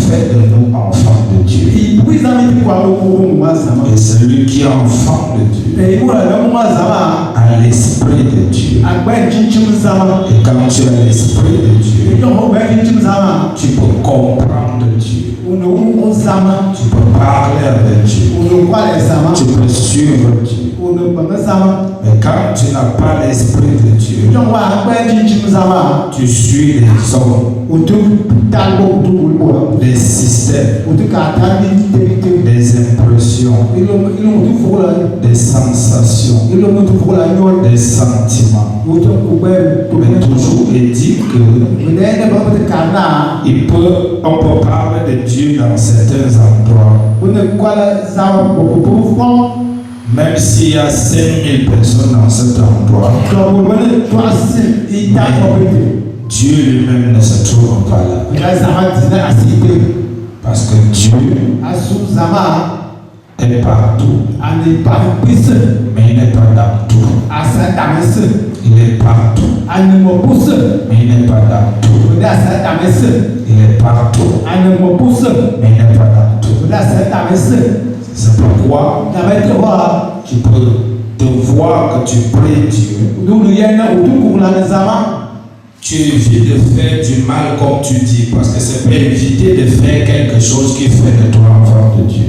fait de nous enfants de Dieu. Et celui qui est enfant de Dieu a l'esprit de Dieu. Et quand tu as l'esprit de Dieu, tu peux comprendre Dieu. Tu peux parler avec Dieu. Tu peux suivre Dieu. Mais quand tu n'as pas l'esprit de Dieu, tu suis les hommes, les systèmes, les impressions, des sensations, des sentiments. Mais toujours il dit que on peut parler de Dieu dans certains endroits. Même s'il y a 5000 personnes dans cet endroit, Dieu lui-même ne se trouve pas là. Parce que Dieu est partout. Mais il n'est pas dans tout. Il est partout. Mais il n'est pas dans tout. Il est partout. Mais il n'est pas dans tout. C'est pourquoi tu peux te voir que tu pries Dieu. Tu évites de faire du mal comme tu dis, parce que c'est pour éviter de faire quelque chose qui fait de toi enfant de Dieu.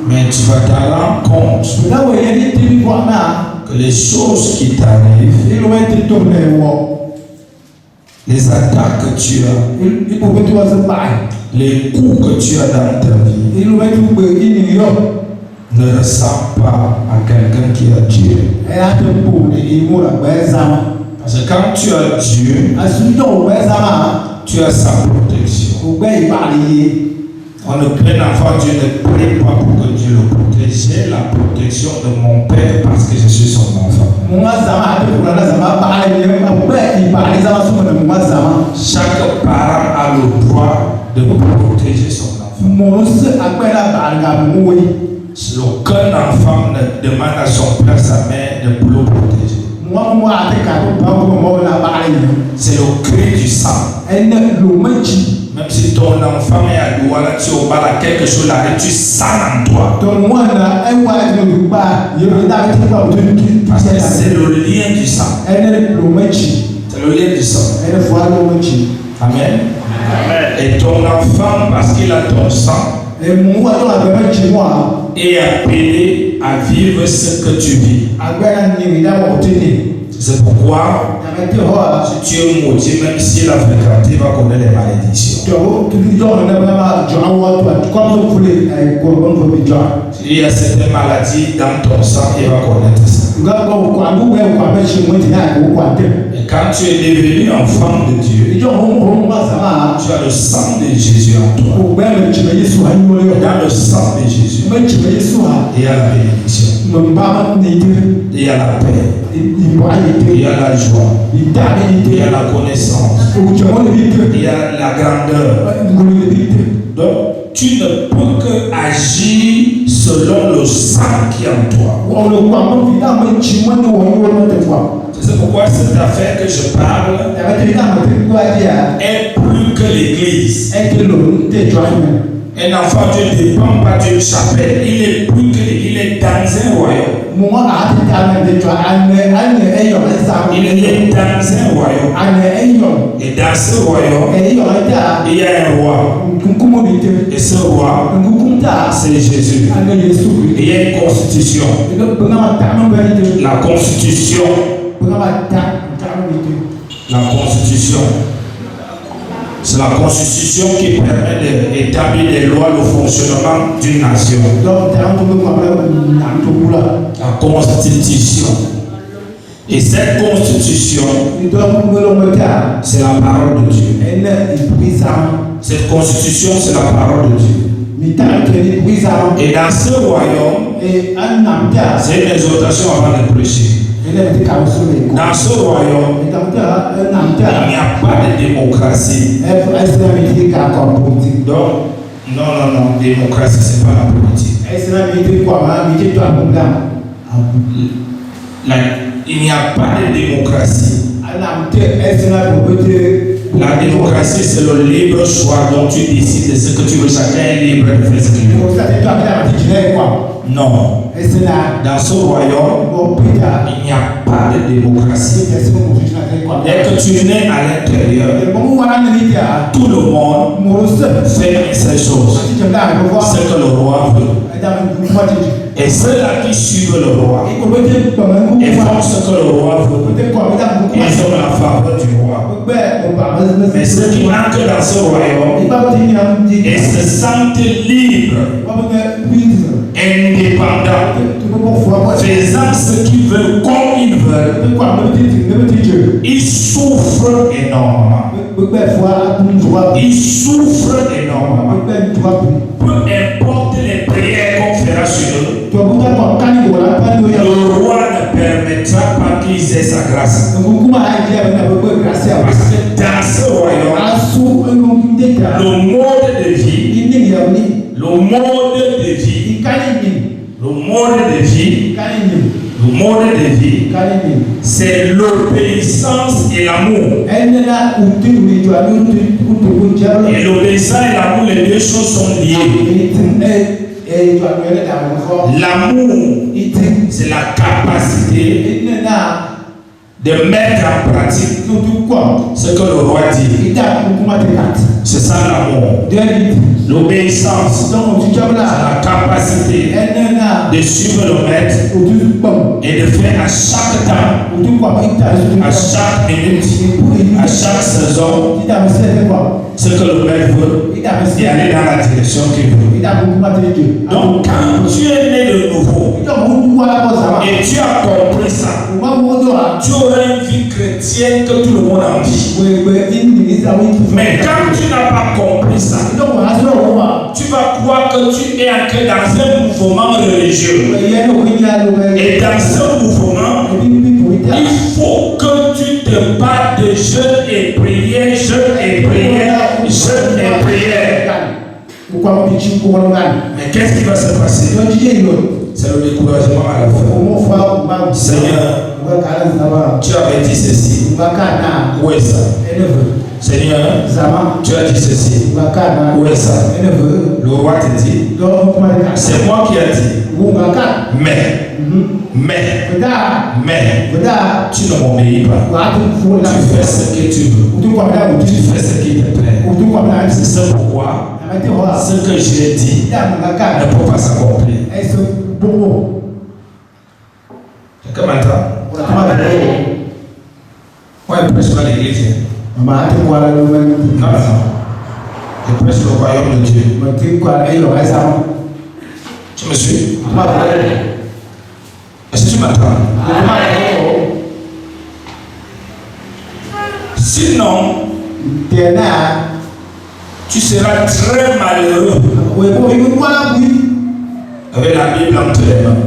Mais tu vas te rendre compte que les choses qui t'arrivent, les attaques que tu as, les coups que tu as dans ta vie, ne ressemblent pas à quelqu'un qui a Dieu. Parce que quand tu as Dieu, tu as sa protection. Un enfant, Dieu ne prie pas pour que Dieu le protège. J'ai la protection de mon Père parce que je suis son enfant. Chaque parent a le droit de protéger son enfant. Aucun enfant ne demande à son père, sa mère de le protéger. C'est le cri du sang. Même si ton enfant est à Douala, tu as quelque chose là, tu sens en toi. Parce que c'est le lien du sang. C'est le lien du sang. Amen. Et ton enfant, parce qu'il a ton sang, est appelé à vivre ce que tu vis. C'est pourquoi, si tu es maudit, même s'il a fréquenté, il va connaître les malédictions. S'il y a certaines maladies dans ton sang, il va connaître ça. Et quand tu es devenu enfant de Dieu, tu as le sang de Jésus en toi. Dans le sang de Jésus, il y a la bénédiction. Il y a la paix. Il y a la joie. Il y a la connaissance. Il y a la grandeur. Donc, tu ne peux que agir selon le sang qui est en toi. C'est pourquoi cette affaire que je parle est plus que l'église. Un enfant, Dieu ne dépend pas d'une chapelle. Il est plus que l'église. Il est dans un royaume. Il est dans un royaume. Et dans ce royaume, il y a un roi. Et ce roi, c'est Jésus. Et il y a une constitution. La constitution. La constitution. C'est la constitution qui permet d'établir des lois, le fonctionnement d'une nation. La constitution. Et cette constitution, c'est la parole de Dieu. Cette constitution, c'est la parole de Dieu. Et dans ce royaume, c'est une exhortation avant de prêcher. Dans ce royaume, il n'y a pas de démocratie. Donc, non, démocratie, ce n'est pas la politique. Il n'y a pas de démocratie. La démocratie, c'est le libre choix dont tu décides de ce que tu veux. Chacun est libre de faire ce qu'il veut. Non. Dans ce royaume, il n'y a pas de démocratie. Dès que tu nais à l'intérieur, tout le monde fait ces choses. Ce que le roi veut. Et ceux-là qui suivent le roi et font ce que le roi veut, ils ont la faveur du roi. Mais ceux qui entrent dans ce royaume et se sentent libres, indépendants, faisant ce qu'ils veulent comme ils veulent, ils souffrent énormément. Ils souffrent énormément. Peu importe les prières qu'on fera sur eux, le roi ne permettra pas qu'ils aient sa grâce. Parce que dans ce royaume, le mode de vie, c'est l'obéissance et l'amour. Et l'obéissance et l'amour, les deux choses sont liées. L'amour, c'est la capacité de mettre en pratique ce que le roi dit. C'est ça l'amour. L'obéissance, c'est la capacité de suivre le maître et de faire à chaque temps, à chaque minute, à chaque saison, ce que le maître veut et aller dans la direction qu'il veut. Donc quand tu es né de nouveau et tu as compris ça, tu auras une vie chrétienne que tout le monde a envie. Mais quand tu n'as pas compris ça, tu vas croire que tu es entré dans un mouvement religieux. Et dans ce mouvement, il faut que tu te battes de jeûne et prière, jeûne et prière, jeûne et prière. Mais qu'est-ce qui va se passer? C'est le découragement à la fin. Seigneur, tu avais dit ceci. Où est ça? Seigneur, tu as dit ceci. Où est ça? Le roi te dit. C'est moi qui ai dit. Mais, tu ne m'obéis pas. Tu fais ce que tu veux. Tu fais ce qui te plaît. C'est pourquoi ce que j'ai dit ne peut pas s'accomplir. Quelqu'un m'entend? Ouais, prêche pas l'église. Non. Je prêche le royaume de Dieu. Tu me suis? Est-ce que tu m'entends? Sinon, tu seras très malheureux avec la Bible entre les mains.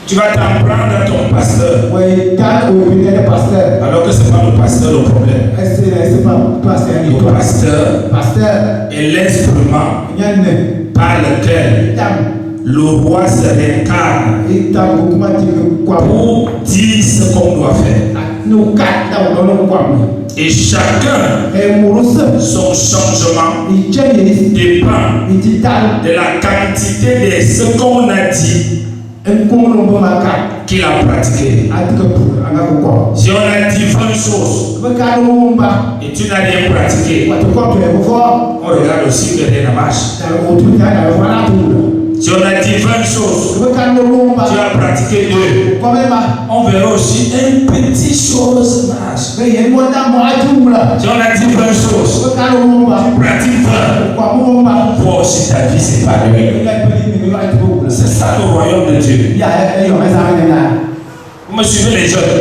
Tu vas t'en prendre à ton pasteur. Alors que ce n'est pas le pasteur le problème. Le pasteur est l'instrument par lequel le roi se réincarne pour dire ce qu'on doit faire. Et chacun, son changement dépend de la quantité de ce qu'on a dit qu'il a pratiqué. Si on a dit 20 choses et tu n'as rien pratiqué, on regarde aussi que rien ne marche. Si on a dit 20 choses, tu as pratiqué 2, on verra aussi une petite chose marche. Si on a dit 20 choses, tu pratiques 20, on voit aussi ta vie s'épanouir. C'est ça le royaume de Dieu. Vous me suivez les jeunes?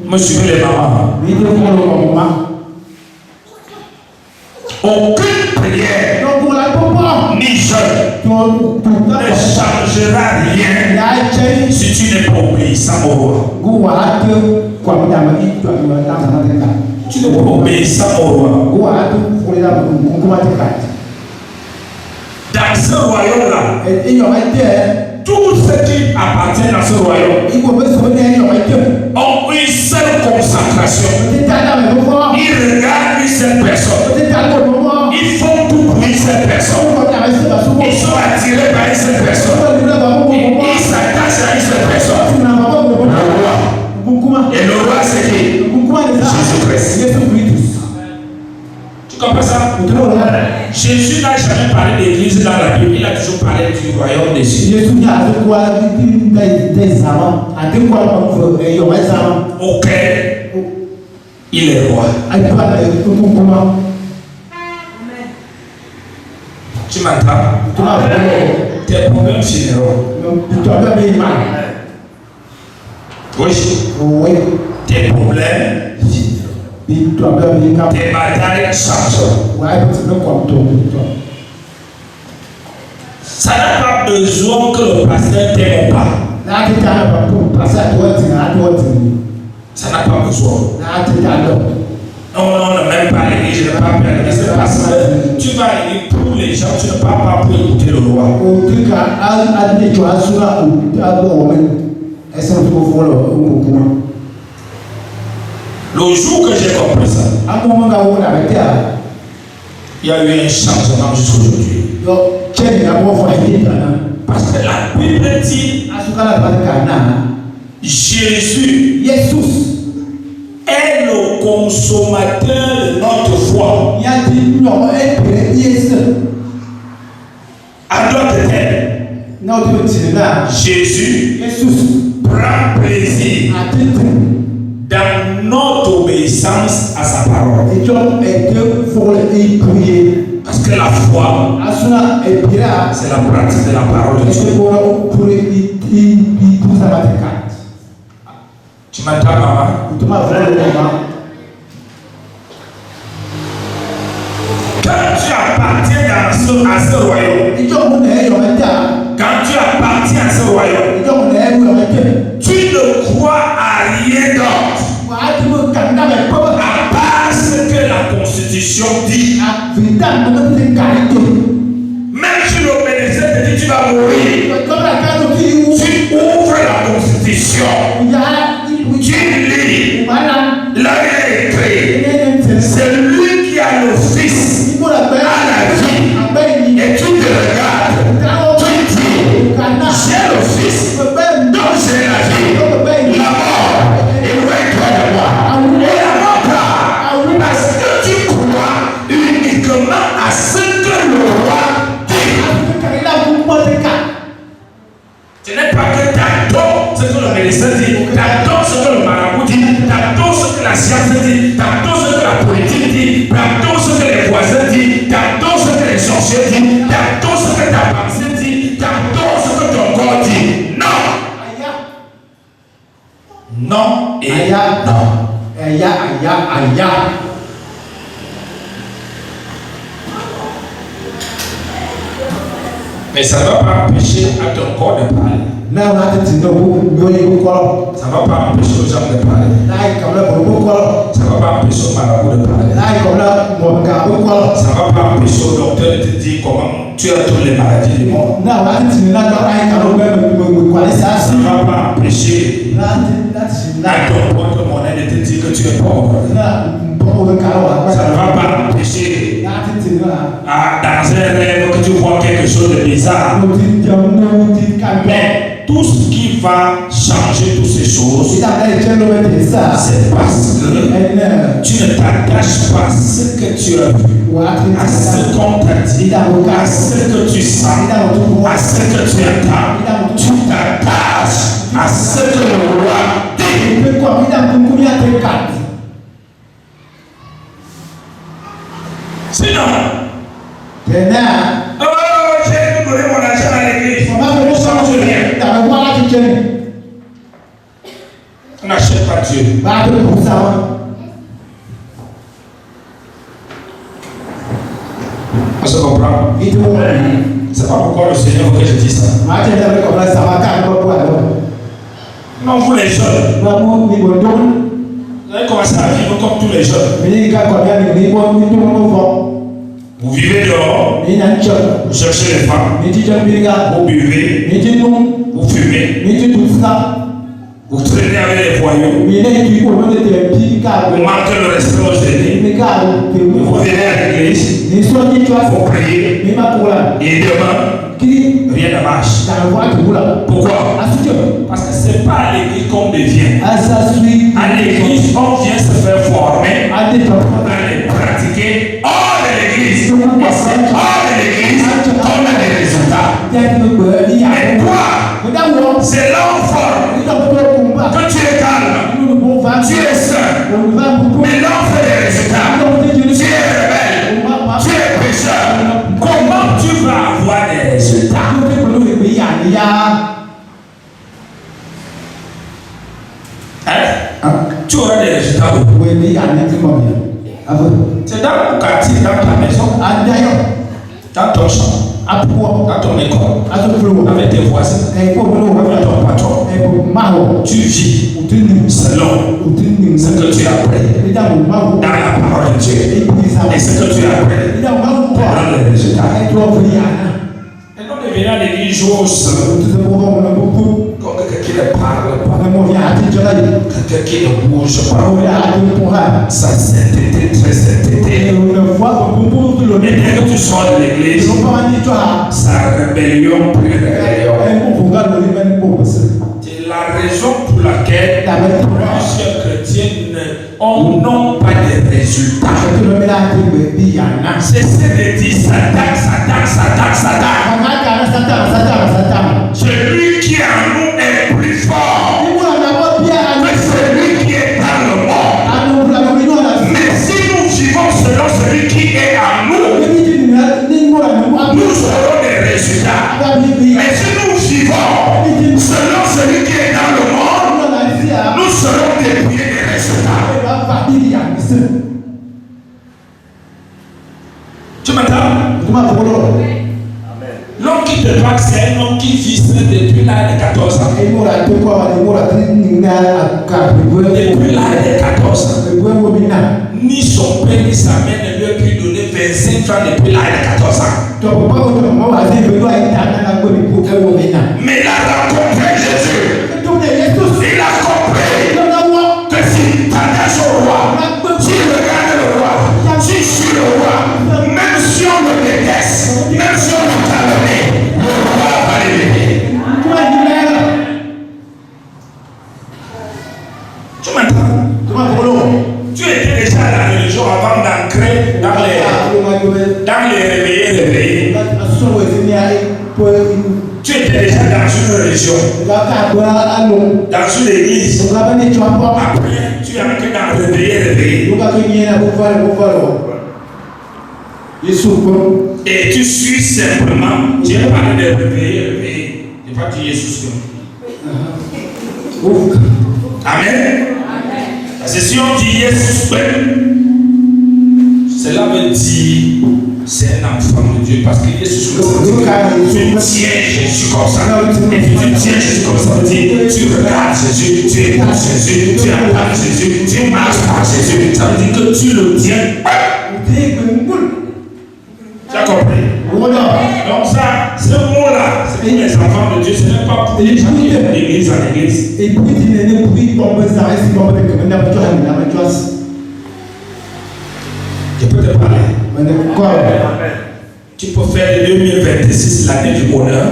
Vous me suivez les mamans? Aucune prière ni jeûne ne changera rien si tu n'es pas obéissant au roi. Tu n'es pas obéissant au roi. Dans ce royaume-là, tout ce qui appartient à ce royaume ont une Jésus n'a jamais parlé d'église dans la Bible, il a toujours parlé du royaume des cieux. Auquel il est roi. Tu m'entends? Tes problèmes finiront. Oui. Tes problèmes finiront. Tes batailles changeront. Ça n'a pas besoin que le pasteur t'aime pas. Ça n'a pas besoin. Non, même pas l'église, je ne parle pas l'église, c'est parce que tu vas aller pour les gens, tu ne parles pas pour écouter le roi. Le jour que j'ai compris ça, il y a eu un changement jusqu'à aujourd'hui. Parce que la Bible dit Jésus est le consommateur de notre foi. À d'autres termes, Jésus prend plaisir dans notre obéissance à sa parole. Parce que la foi, c'est la pratique de la parole de Dieu. Tu m'entends, maman? Quand tu appartiens à ce royaume, quand tu appartiens à ce royaume, tu ne crois à rien d'autre à part ce que la Constitution dit. Même si l'obéissance te dit tu vas mourir, tu ouvres la Constitution, tu lis, là il est écrit, c'est lui qui a le Fils à la vie, et tu te regardes, tu dis, j'ai le Fils, donc j'ai la vie, la mort, éloigne-toi de moi, et la mort part, parce que tu crois uniquement à ce que le roi dit. Ce n'est pas que t'adores ce que le médecin dit, t'adores ce que le marabout dit, t'adores ce que la science dit, t'adores ce que la politique dit, t'adores ce que les voisins disent, t'adores ce que les sorciers disent, t'adores ce que ta pensée dit, t'adores ce que ton corps dit. Non! Non et non. Mais ça ne va pas empêcher à ton corps de parler. Ça ne va pas empêcher aux gens de parler. Ça ne va pas empêcher aux marabouts de parler. Ça ne va pas empêcher au docteur de te dire comment tu as toutes les maladies du monde. Ça ne va pas empêcher à ton porte-monnaie de te dire que tu es pauvre. Ça ne va pas empêcher dans un rêve que tu vois quelque chose de bizarre. Mais tout ce qui va changer toutes ces choses, c'est parce que tu ne t'attaches pas à ce que tu as vu, à ce qu'on t'a dit, à ce que tu sens, à ce que tu entends. Tu t'attaches à ce que le roi dit. Sinon, j'ai donné mon argent à l'église. On ne change rien. On n'achète pas Dieu. On se comprend? C'est pas pourquoi le Seigneur veut que je dise ça. Non, vous les jeunes, vous avez commencé à vivre comme tous les jeunes. Vous vivez dehors, vous cherchez les femmes, vous buvez, vous fumez, vous traînez avec les voyous, vous manquez le respect aux aînés, vous venez à l'église, vous priez, et demain, rien ne marche. Pourquoi? Parce que ce n'est pas à l'église qu'on devient. À l'église, on vient se faire former, on va les pratiquer hors de l'église. l'église. Et c'est hors de l'église qu'on a des résultats. Et toi, c'est l'enfant que tu es calme, tu es sain, mais l'enfant fait des résultats. Tu es rebelle, tu es pécheur. Comment tu vas avoir des résultats? Tu auras des résultats. C'est dans ton quartier, dans ta maison, dans ton champ, dans ton école, avec tes voisins, avec ton patron. Tu vis selon ce que tu as appris dans la parole de Dieu et ce que tu as appris dans les résultats. Et nous devenons à l'église joueuse. Quelqu'un qui ne parle pas, quelqu'un qui ne bouge pas, sa sainteté, très sainteté. Et dès que tu sors de l'église, sa rébellion, plus rébellion. C'est la raison pour laquelle plusieurs chrétiens n'ont pas de résultats. Cessez de dire Satan, Satan, Satan, Satan. Celui qui est en nous est plus fort que celui qui est dans le monde. Mais si nous vivons selon celui qui est en nous, nous aurons des résultats. Mais si nous vivons selon celui qui est dans le monde, nous serons dépouillés des résultats. Tu m'entends? L'homme qui te drague, c'est un homme qui vit depuis l'âge de 14 ans. Depuis l'âge de 14 ans. Ni son père ni sa mère ne lui ont pu donner 25 francs depuis l'âge de 14 ans. Mais il a rencontré Jésus. Il a compris que si tu t'attaches au roi, si tu regardes le roi, si je suis le roi, même si on me déteste, même si on me calomnie, le roi va l'élever. Tu m'entends? Tu étais déjà dans la religion avant d'entrer dans les réveillés. Tu étais déjà dans une religion, dans une église. Après, tu es entré dans le réveillé. Et tu suis simplement, tu es parlé de réveillé. Tu n'es pas dit Jésus. Amen. Parce que si on dit Jésus, cela veut dire c'est un enfant de Dieu. Parce que Jésus, tu tiens Jésus comme ça. Et puis tu tiens Jésus comme ça. Tu regardes Jésus, tu écoutes Jésus, tu entends Jésus, tu marches par Jésus. Ça veut dire que tu le tiens. Tu as compris? Donc ça, ce mot-là, c'est pour les enfants de Dieu, ce n'est pas pour les gens qui viennent d'église en église. Je peux te parler. Tu peux faire 2026 l'année du bonheur.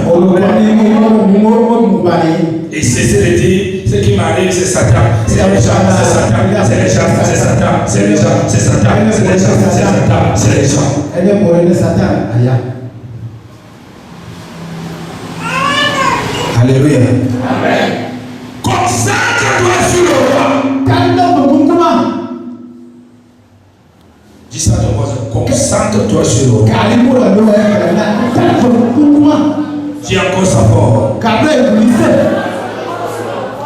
Et cesser de dire ce qui m'arrive, c'est Satan. C'est les gens, c'est Satan. C'est les gens, c'est Satan. C'est les gens, c'est Satan. C'est les gens, c'est Satan. C'est les gens. Alléluia. Amen. Concentre-toi sur le roi. Dis ça à ton voisin. Concentre-toi sur le roi. Dis encore ça fort.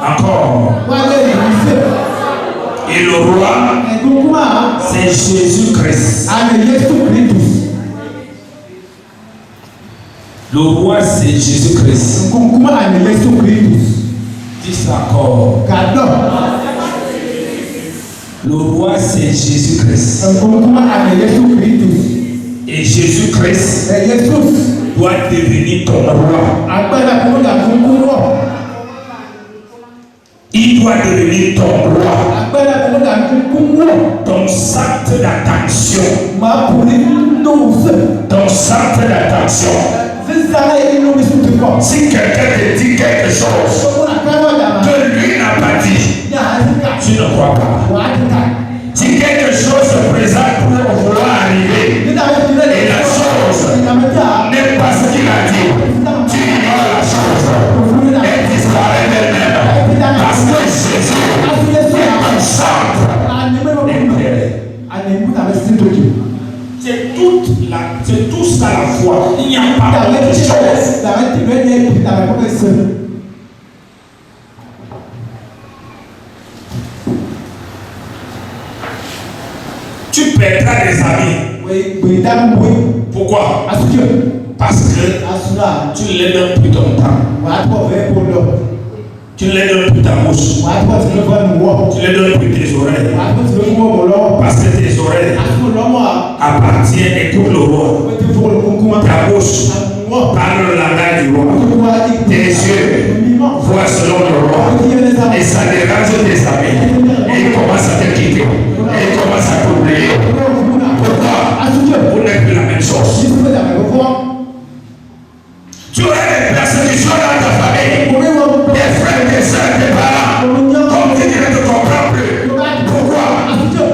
Encore. Et le roi, c'est Jésus-Christ. Le roi, c'est Jésus-Christ. Dis ça encore. Le roi, c'est Jésus-Christ. Et Jésus-Christ doit devenir ton roi. Il doit devenir ton roi. Ton centre d'attention. Ton centre d'attention. Si quelqu'un te dit quelque chose que lui n'a pas dit, tu ne crois pas. Si quelque chose se présente pour vouloir arriver, et foi. Il n'y a pas d'autre chose. Tu perdras des amis. Pourquoi? Parce que tu ne les donnes plus ton temps. Tu ne les donnes plus ta bouche. Tu ne les donnes plus tes oreilles. Parce que tes oreilles appartiennent et pour le roi. Ta bouche parle le langage du roi. Tes yeux voient selon le roi. Et ça dérange tes amis. Et ils commencent à te quitter. Et ils commencent à t'oublier. Pourquoi? Vous n'êtes plus la même chose. Tu aurais des persécutions dans ta famille. Tes frères, tes soeurs, tes parents. Comme tu ne te comprends plus. Pourquoi?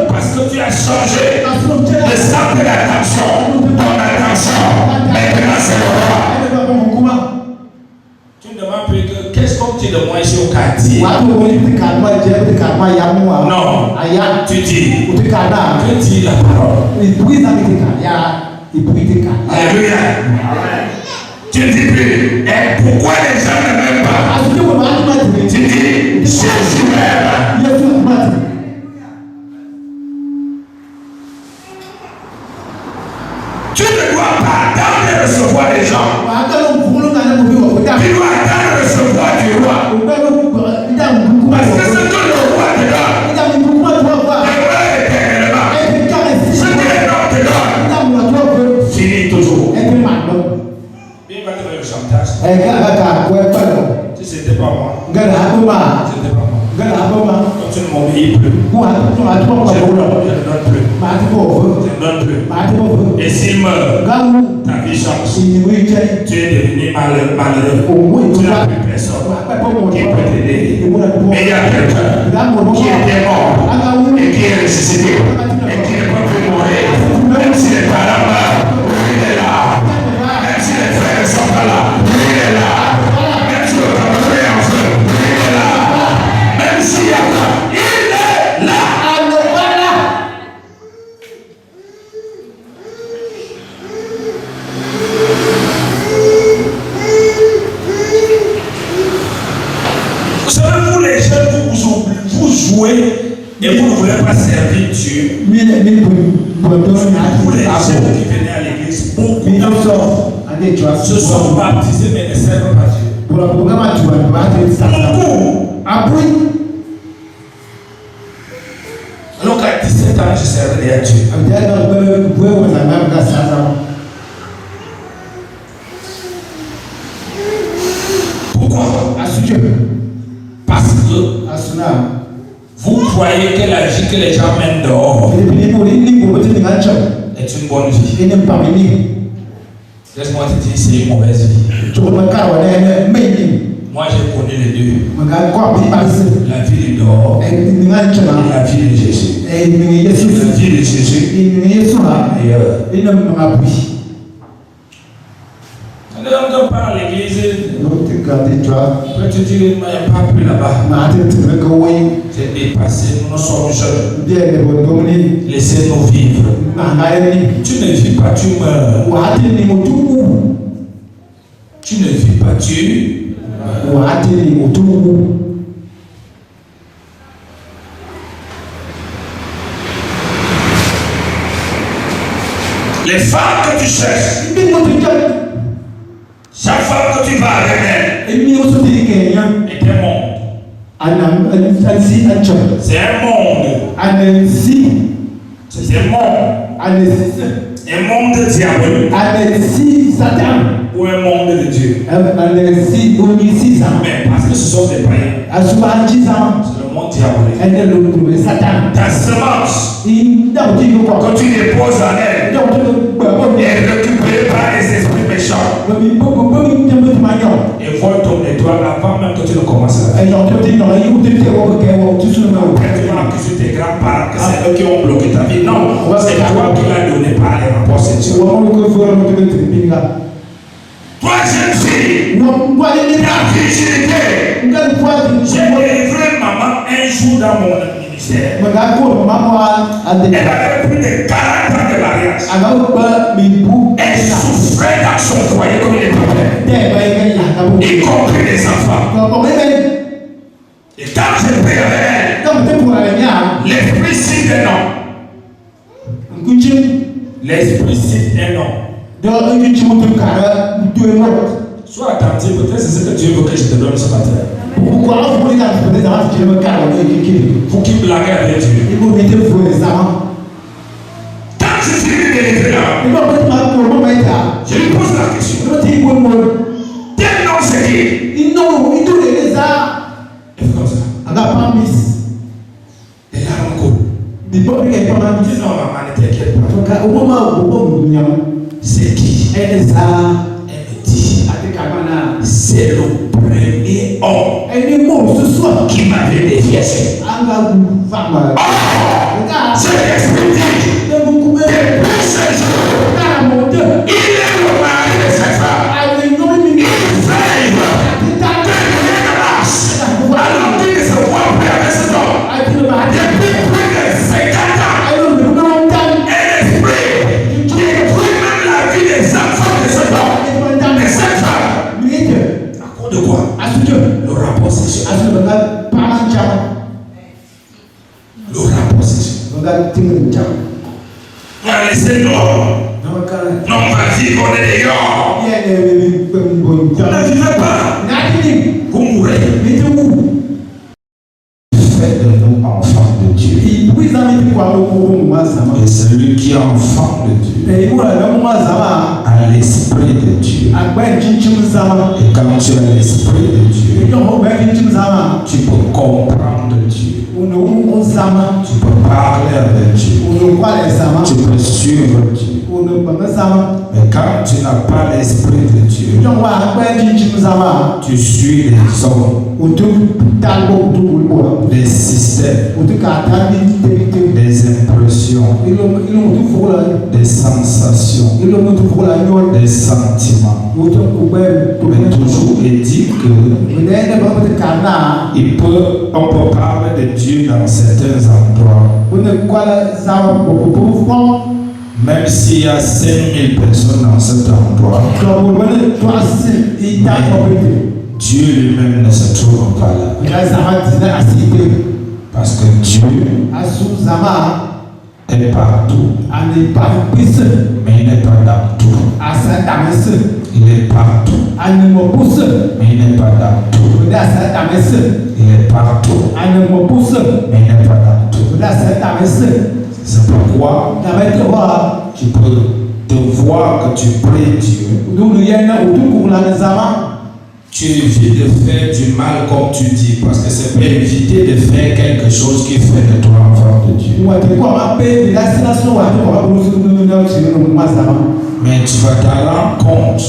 Parce que tu as changé le centre de l'attention. Ton attention. Maintenant, c'est le roi. Tu ne demandes plus que qu'est-ce que tu demandes ici au quartier? Non. Tu dis. Tu dis la parole. Alléluia. Tu ne dis plus. Et pourquoi les gens ne m'aiment pas? Tu dis Jésus m'aime. Tu ne dois pas attendre de recevoir les gens. Tu dois attendre de recevoir du roi. Parce que ce que le roi te donne, demeure éternellement. Ce que les hommes te donnent, finit toujours. Il va te faire le chantage. Si c'était pas moi. C'était pas moi. Quand tu ne m'obéis plus, je ne donne plus. Et s'il meurt, ta vie change. Tu es devenu malheureux. Tu n'as plus personne qui peut t'aider. Mais il y a quelqu'un qui était mort et qui est ressuscité et qui ne peut plus mourir. Même si les parents meurent, il est là. Même si les frères ne sont pas là, il est là. Même si le travail est en feu, il est là. Même s'il y a quoi, il est là. Vous savez, vous les jeunes, vous jouez et vous ne voulez pas servir Dieu. Vous les jeunes qui venaient à l'église, beaucoup se sont baptisés mais ne servent pas Dieu. Beaucoup. Alors qu'à 17 ans, je servais à Dieu. Pourquoi? Parce que vous croyez que la vie que les gens mènent dehors est une bonne vie. Laisse-moi te dire, c'est une mauvaise vie. Moi, j'ai connu les deux. La vie de dehors et la vie de Jésus. La vie de Jésus. Quand on parle à l'église, après tu dis, il n'y a pas plus là-bas. C'est dépassé, nous sommes jeunes. Laissez-nous vivre. Tu ne vis pas, tu meurs. Tu ne vis pas, tu meurs. Les femmes que tu cherches, chaque femme que tu vas avec elle, est un monde. C'est un monde. C'est un monde. Un monde diabolique. Ou un monde de Dieu. Mais parce que ce sont des païens. C'est le monde diabolique. Ta semence, quand tu déposes en elle, est récupérée par les esprits méchants. Et vole ton étoile avant même que tu ne commences à la vie. Tu vas accuser tes grands-parents que c'est eux qui ont bloqué ta vie. Non, c'est toi qui l'as donné par les rapports sexuels. Toi, jeune fille, ta virginité. J'ai délivré maman un jour dans mon ministère. Elle avait plus de 40 ans de mariage. mariage. Elle souffrait dans son foyer comme il était père. Y compris les enfants. Et quand je prie avec elle, l'esprit cite un nom. L'esprit cite un nom. Sois attentif, peut-être c'est ce que Dieu veut que je te donne ce matin. Faut qu'il blague avec Dieu. Quand je suis délivré là, je lui pose la question. Quel nom c'est qui? Il fait comme ça. Et là on court. Dis non maman, ne t'inquiète pas. C'est qui? Elle me dit. C'est le premier homme qui m'avait dévié. C'est l'esprit dit. Il est le mari de cette femme. Il veille de grâce. Alors qu'il ne se voit plus avec cet homme. Depuis plus de 50 ans. Et l'esprit qui détruit même la vie des enfants de cet homme. De cette femme. À cause de quoi? Le rapport sexuel. Le rapport sexuel. Laissez-nous. Non, vas-y, on est dehors. Vous ne vivez pas. Vous mourrez. Faites de nous enfants de Dieu. Et celui qui est enfant de Dieu a l'esprit de Dieu. Et quand tu as l'esprit de Dieu, tu peux comprendre Dieu. Tu peux parler avec Dieu. Tu peux suivre Dieu. Mais quand tu n'as pas l'esprit de Dieu, tu suis les hommes, des systèmes, des impressions, des sensations, des sentiments. Mais toujours il dit que on peut parler de Dieu dans certains endroits. Même s'il y a 5000 personnes dans cet endroit, Dieu lui-même ne se trouve pas là. Parce que Dieu est partout. Mais il n'est pas dans tout. Il est partout. Mais il n'est pas dans tout. Il est partout. Mais il n'est pas dans tout. C'est pourquoi tu peux te voir que tu pries Dieu. Tu évites de faire du mal comme tu dis, parce que c'est pour éviter de faire quelque chose qui fait de toi enfant de Dieu. Mais tu vas te rendre compte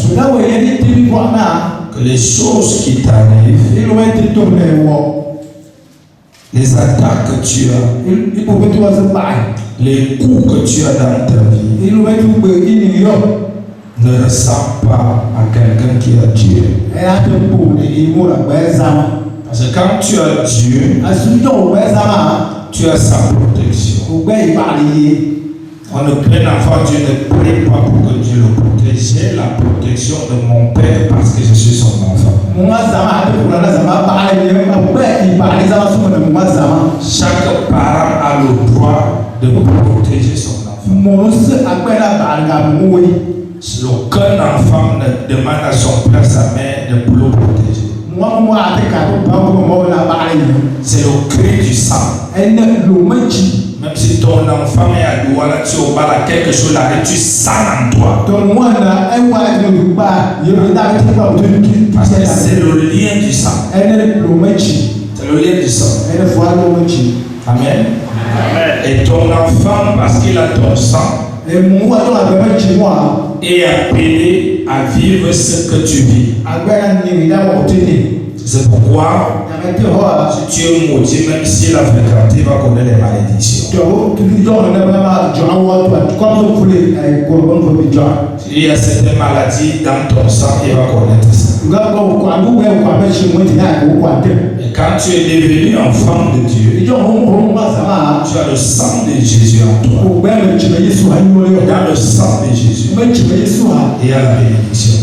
que les choses qui t'arrivent, les attaques que tu as, les coups que tu as dans ta vie, ne ressemblent pas à quelqu'un qui a Dieu. Parce que quand tu as Dieu, tu as sa protection. Un enfant, Dieu ne prie pas pour que Dieu le protège. J'ai la protection de mon Père parce que je suis son enfant. Chaque parent a le droit de protéger son enfant. Aucun enfant ne demande à son père, sa mère de le protéger. C'est le cri du sang. Même si ton enfant est à Douala, tu as quelque chose là, tu sens en toi. Parce que c'est le lien du sang. C'est le lien du sang. Amen. Et ton enfant, parce qu'il a ton sang, est appelé à vivre ce que tu vis. C'est pourquoi si tu es maudit, même s'il a fréquenté, il va connaître les malédictions. S'il y a certaines maladies dans ton sang, il va connaître ça. Et quand tu es devenu enfant de Dieu, tu as le sang de Jésus en toi. Dans le sang de Jésus, il y a la bénédiction,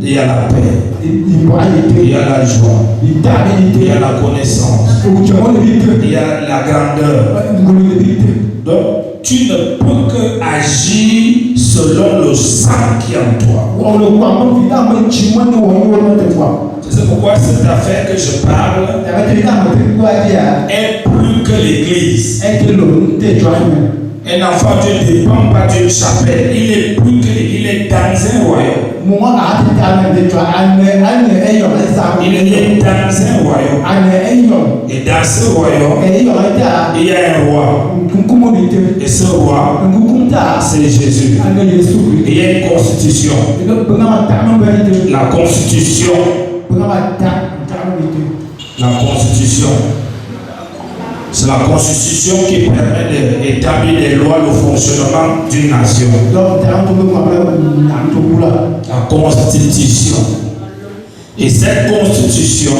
il y a la paix, il y a la joie, il y a la connaissance, il y a la grandeur. Donc, tu ne peux que agir selon le sang qui est en toi. C'est pourquoi cette affaire que je parle est plus que l'église. Un enfant, Dieu ne dépend pas d'une chapelle. Il est plus que l'église. Il est dans un royaume. Il est dans un royaume. Et dans ce royaume, il y a un roi. Et ce roi, c'est Jésus. Et il y a une constitution. La constitution. C'est la constitution qui permet d'établir les lois, le fonctionnement d'une nation. La constitution. Et cette constitution,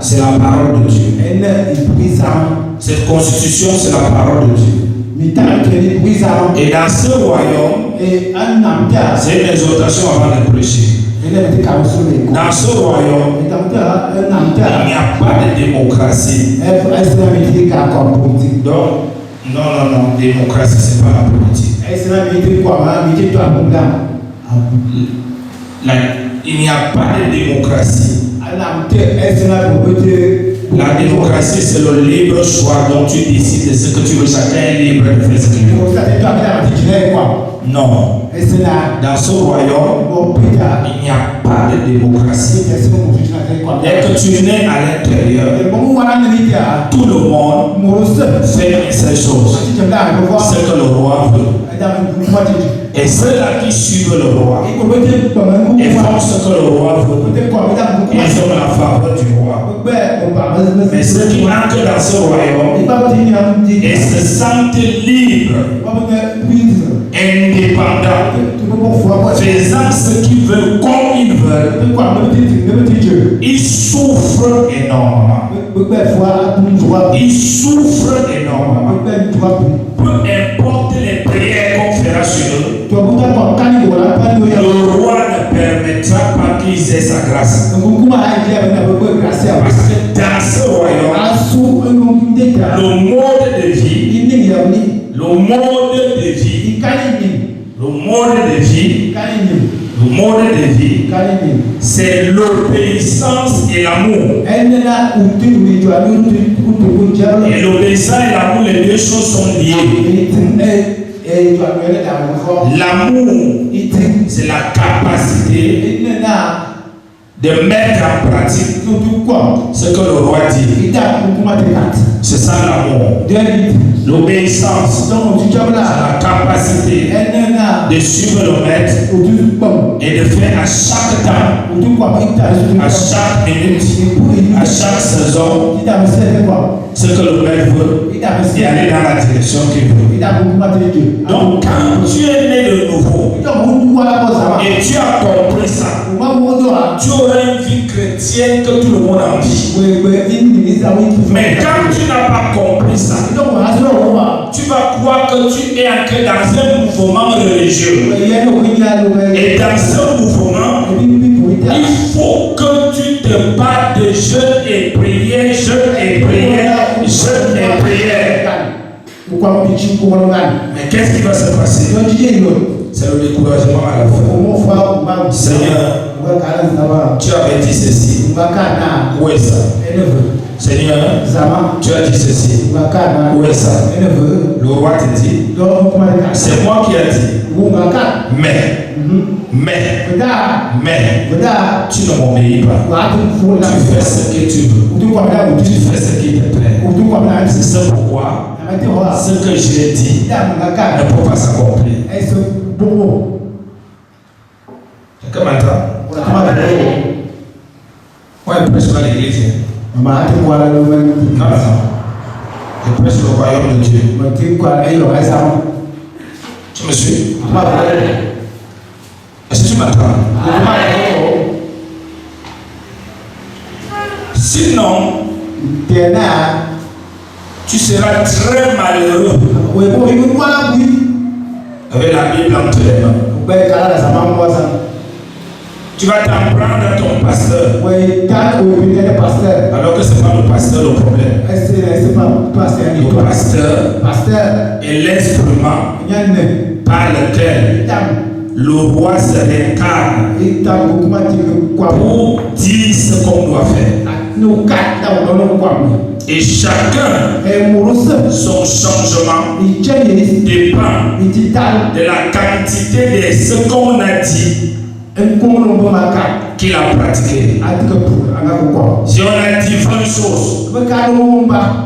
c'est la parole de Dieu. Cette constitution, c'est la parole de Dieu. Et dans ce royaume, c'est une exhortation avant de prêcher. Dans ce royaume, il n'y a pas de démocratie. Donc, non, démocratie, c'est pas la politique. Il n'y a pas de démocratie. La démocratie, c'est le libre choix dont tu décides de ce que tu veux. Chacun est libre de faire ce qu'il veut. Non. Dans ce royaume, il n'y a pas de démocratie. Dès que tu nais à l'intérieur, tout le monde fait ces choses. Ce que le roi veut. Et ceux-là qui suivent le roi et font ce que le roi veut, ils ont la faveur du roi. Mais ceux qui entrent dans ce royaume et se sentent libres, indépendants, faisant ce qu'ils veulent comme ils veulent, ils souffrent énormément. Ils souffrent énormément. Peu importe les prières qu'on fera sur eux, le roi ne permettra pas qu'ils aient sa grâce. Parce que dans ce royaume, le mode de vie, c'est l'obéissance et l'amour. Et l'obéissance et l'amour, les deux choses sont liées. L'amour, c'est la capacité de mettre en pratique ce que le roi dit. C'est ça l'amour. L'obéissance, c'est la capacité de suivre le maître et de faire à chaque temps, à chaque minute, à chaque saison, ce que le maître veut et aller dans la direction qu'il veut. Donc quand tu es né de nouveau et tu as compris ça, tu auras une vie chrétienne que tout le monde envie. Mais quand tu n'as pas compris ça, tu vas croire que tu es entré dans un mouvement religieux. Et dans ce mouvement, il faut que tu te battes de jeûne et prière, jeûne et prière, jeûne et prière. Mais qu'est-ce qui va se passer? C'est le découragement à la fin. Seigneur, tu avais dit ceci. Où est ça? Seigneur, tu as dit ceci. Où est ça? Le roi te dit. C'est moi qui ai dit. Mais, tu ne m'obéis pas. Tu fais ce que tu veux. Tu fais ce qui te plaît. C'est ça pourquoi ce que j'ai dit ne peut pas s'accomplir. Quelqu'un m'entend? Ouais, prêche pas l'église. Non. Je prêche le royaume de Dieu. Tu me suis? Est-ce que tu m'entends? Sinon, tu seras très malheureux avec la Bible entre les mains. Tu vas t'en prendre à ton pasteur. Alors que ce n'est pas le pasteur le problème. Le pasteur est l'instrument par lequel le roi se réincarne pour dire ce qu'on doit faire. Et chacun, son changement dépend de la quantité de ce qu'on a dit qu'il a pratiqué. Si on a dit 20 choses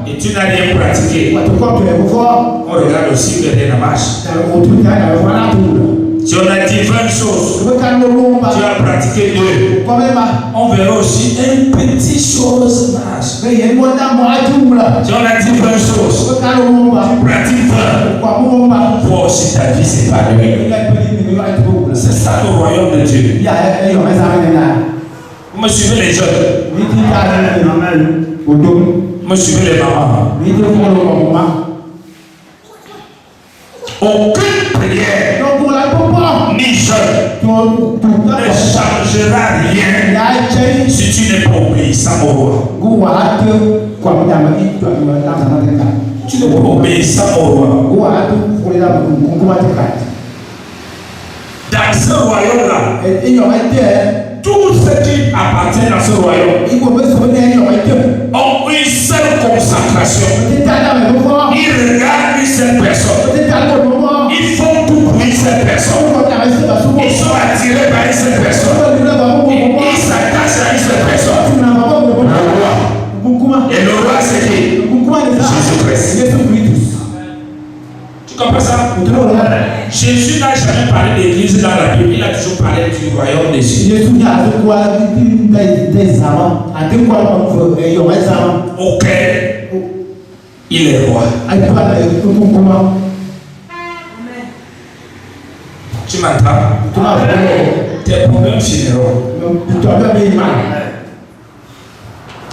et tu n'as rien pratiqué, on regarde aussi que rien ne marche. Si on a dit 20 choses, tu as pratiqué 2, on verra aussi une petite chose marche. Si on a dit 20 choses, tu pratiques 20, toi aussi ta vie c'est pas lui. C'est ça le royaume de Dieu. Vous me suivez les jeunes? Vous me suivez les mamans? Aucune prière ni jeûne ne changera rien si tu n'es pas obéissant au roi. Tu n'es pas obéissant au roi. Dans ce royaume-là, tout ce qui appartient à ce royaume ont une seule consacration. Ils regardent une seule personne. Ils font tout pour une seule personne. Ils sont attirés par une seule personne. Ils s'attachent à une seule personne. Le roi. Et le roi, c'est qui? Jésus-Christ. Tu comprends ça? Jésus n'a jamais parlé d'église dans la Bible. Il a toujours parlé du royaume des cieux. Auquel il est roi. Tu m'entends? Tes problèmes finiront.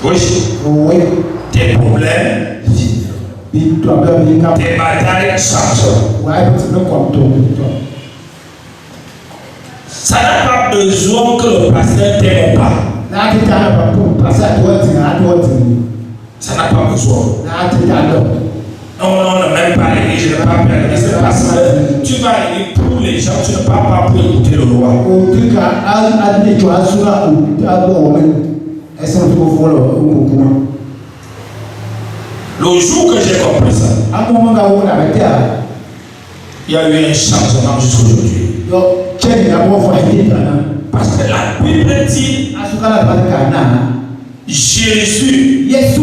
Oui. Tes problèmes finiront. Tes batailles changeront. Ça n'a pas besoin que le pasteur t'aime pas. Ça n'a pas besoin. Non, ne même pas l'église, je ne vais pas l'église. Parce que tu vas aller pour les gens, tu ne pars pas pour écouter le roi. Le jour que j'ai compris ça, il y a eu un changement jusqu'aujourd'hui. Parce que la Bible dit Jésus est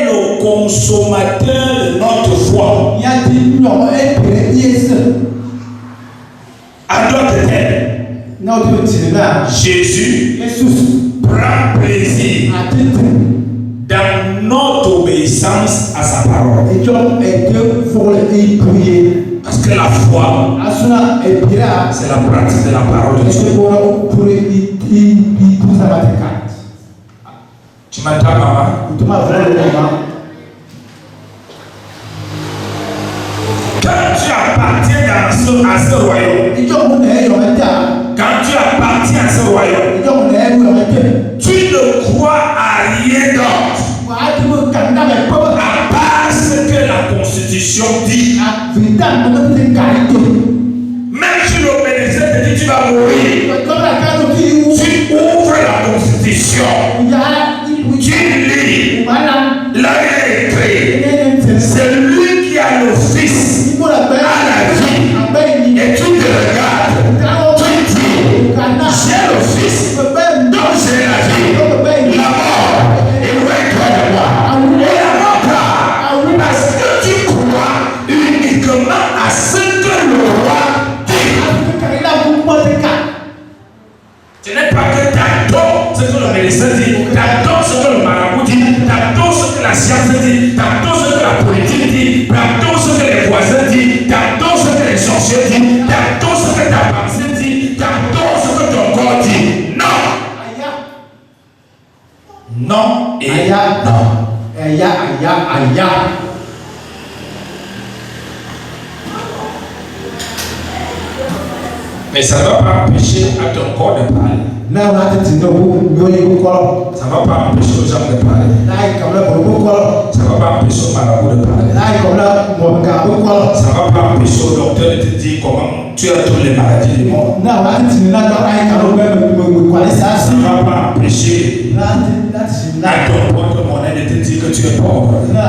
le consommateur de notre foi. À d'autres termes, Jésus prend plaisir dans notre obéissance à sa parole. Parce que la foi, c'est la pratique de la parole de Dieu. Tu m'entends, maman? Quand tu appartiens à ce royaume, quand tu appartiens à ce royaume, tu ne crois à rien d'autre à part ce que la Constitution dit. Même si l'obéissance te dit tu vas mourir, tu ouvres la Constitution, tu lis, là il est écrit, c'est lui qui a le Fils à la vie, et tu te regardes, tu dis, j'ai le Fils, donc j'ai la vie, la mort, et loin de moi, et la mort, parce que tu crois uniquement à ce que le roi dit. Ce n'est pas que t'adores ce que le médecin dit, t'adores ce que le marabout dit, t'adores ce que la science dit, t'adores ce que la politique dit, t'adores ce que les voisins disent, t'adores ce que les sorciers disent, t'adores ce que ta pensée dit, t'adores ce que ton corps dit. Non! Mais ça ne va pas empêcher à ton corps de parler. Ça ne va pas empêcher aux gens de parler. Ça ne va pas empêcher aux marabouts de parler. Ça ne va pas empêcher aux docteurs de te dire comment tu as toutes les maladies du monde. Ça ne va pas empêcher à ton porte-monnaie de te dire que tu es pauvre. Ça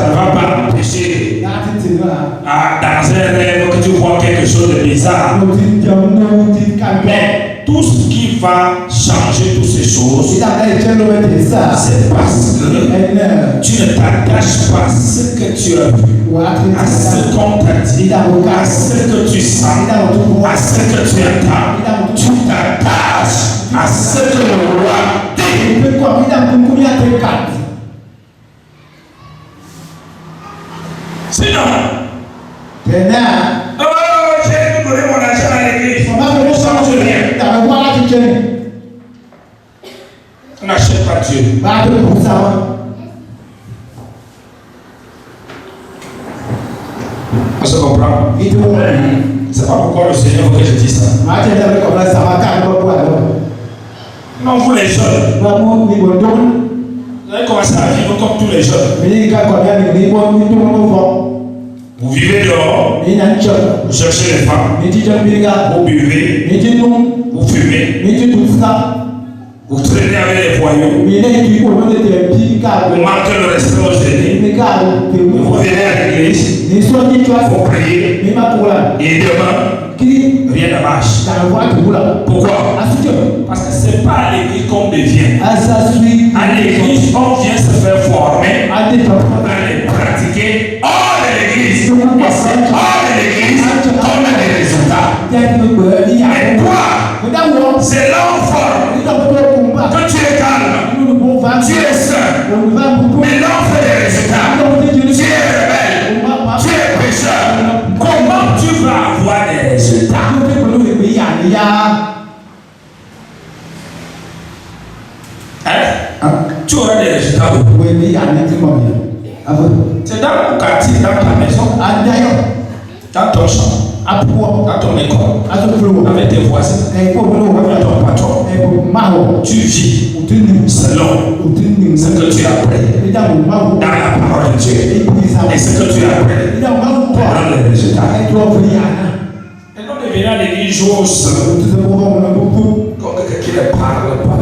ne va pas empêcher dans un rêve que tu vois quelque chose de bizarre. Mais tout ce qui va changer toutes ces choses, c'est parce que tu ne t'attaches pas à ce que tu as vu, à ce qu'on t'a dit, à ce que tu sens, à ce que tu entends. Tu t'attaches à ce que le roi dit. Sinon, j'ai donné mon argent à l'église. On n'achète pas Dieu. On se comprend? C'est pas pourquoi le Seigneur veut que je dise ça. Non, vous les jeunes, vous avez commencé à vivre comme tous les jeunes. Vous vivez dehors, vous cherchez les femmes, vous buvez, vous fumez, vous traînez avec les voyous, vous manquez le respect aux aînés, vous venez à l'église, vous priez, et demain, rien ne marche. Pourquoi? Parce que ce n'est pas à l'église qu'on devient. À l'église, on vient se faire former, on va les pratiquer hors de l'église. Et c'est hors de l'église qu'on a des résultats. Mais toi, c'est l'enfant que tu es calme, tu es sain, mais l'on fait des résultats. Tu es rebelle, tu es pécheur. Comment tu vas avoir des résultats? Tu auras des résultats. C'est dans ton quartier, dans ta maison, dans ton champ, dans ton école, avec tes voisins, avec ton patron. Tu vis selon ce que tu as appris dans la parole de Dieu. Et ce que tu as appris pendant les résultats. Et non devenir à l'église chose comme quelqu'un qui ne parle pas,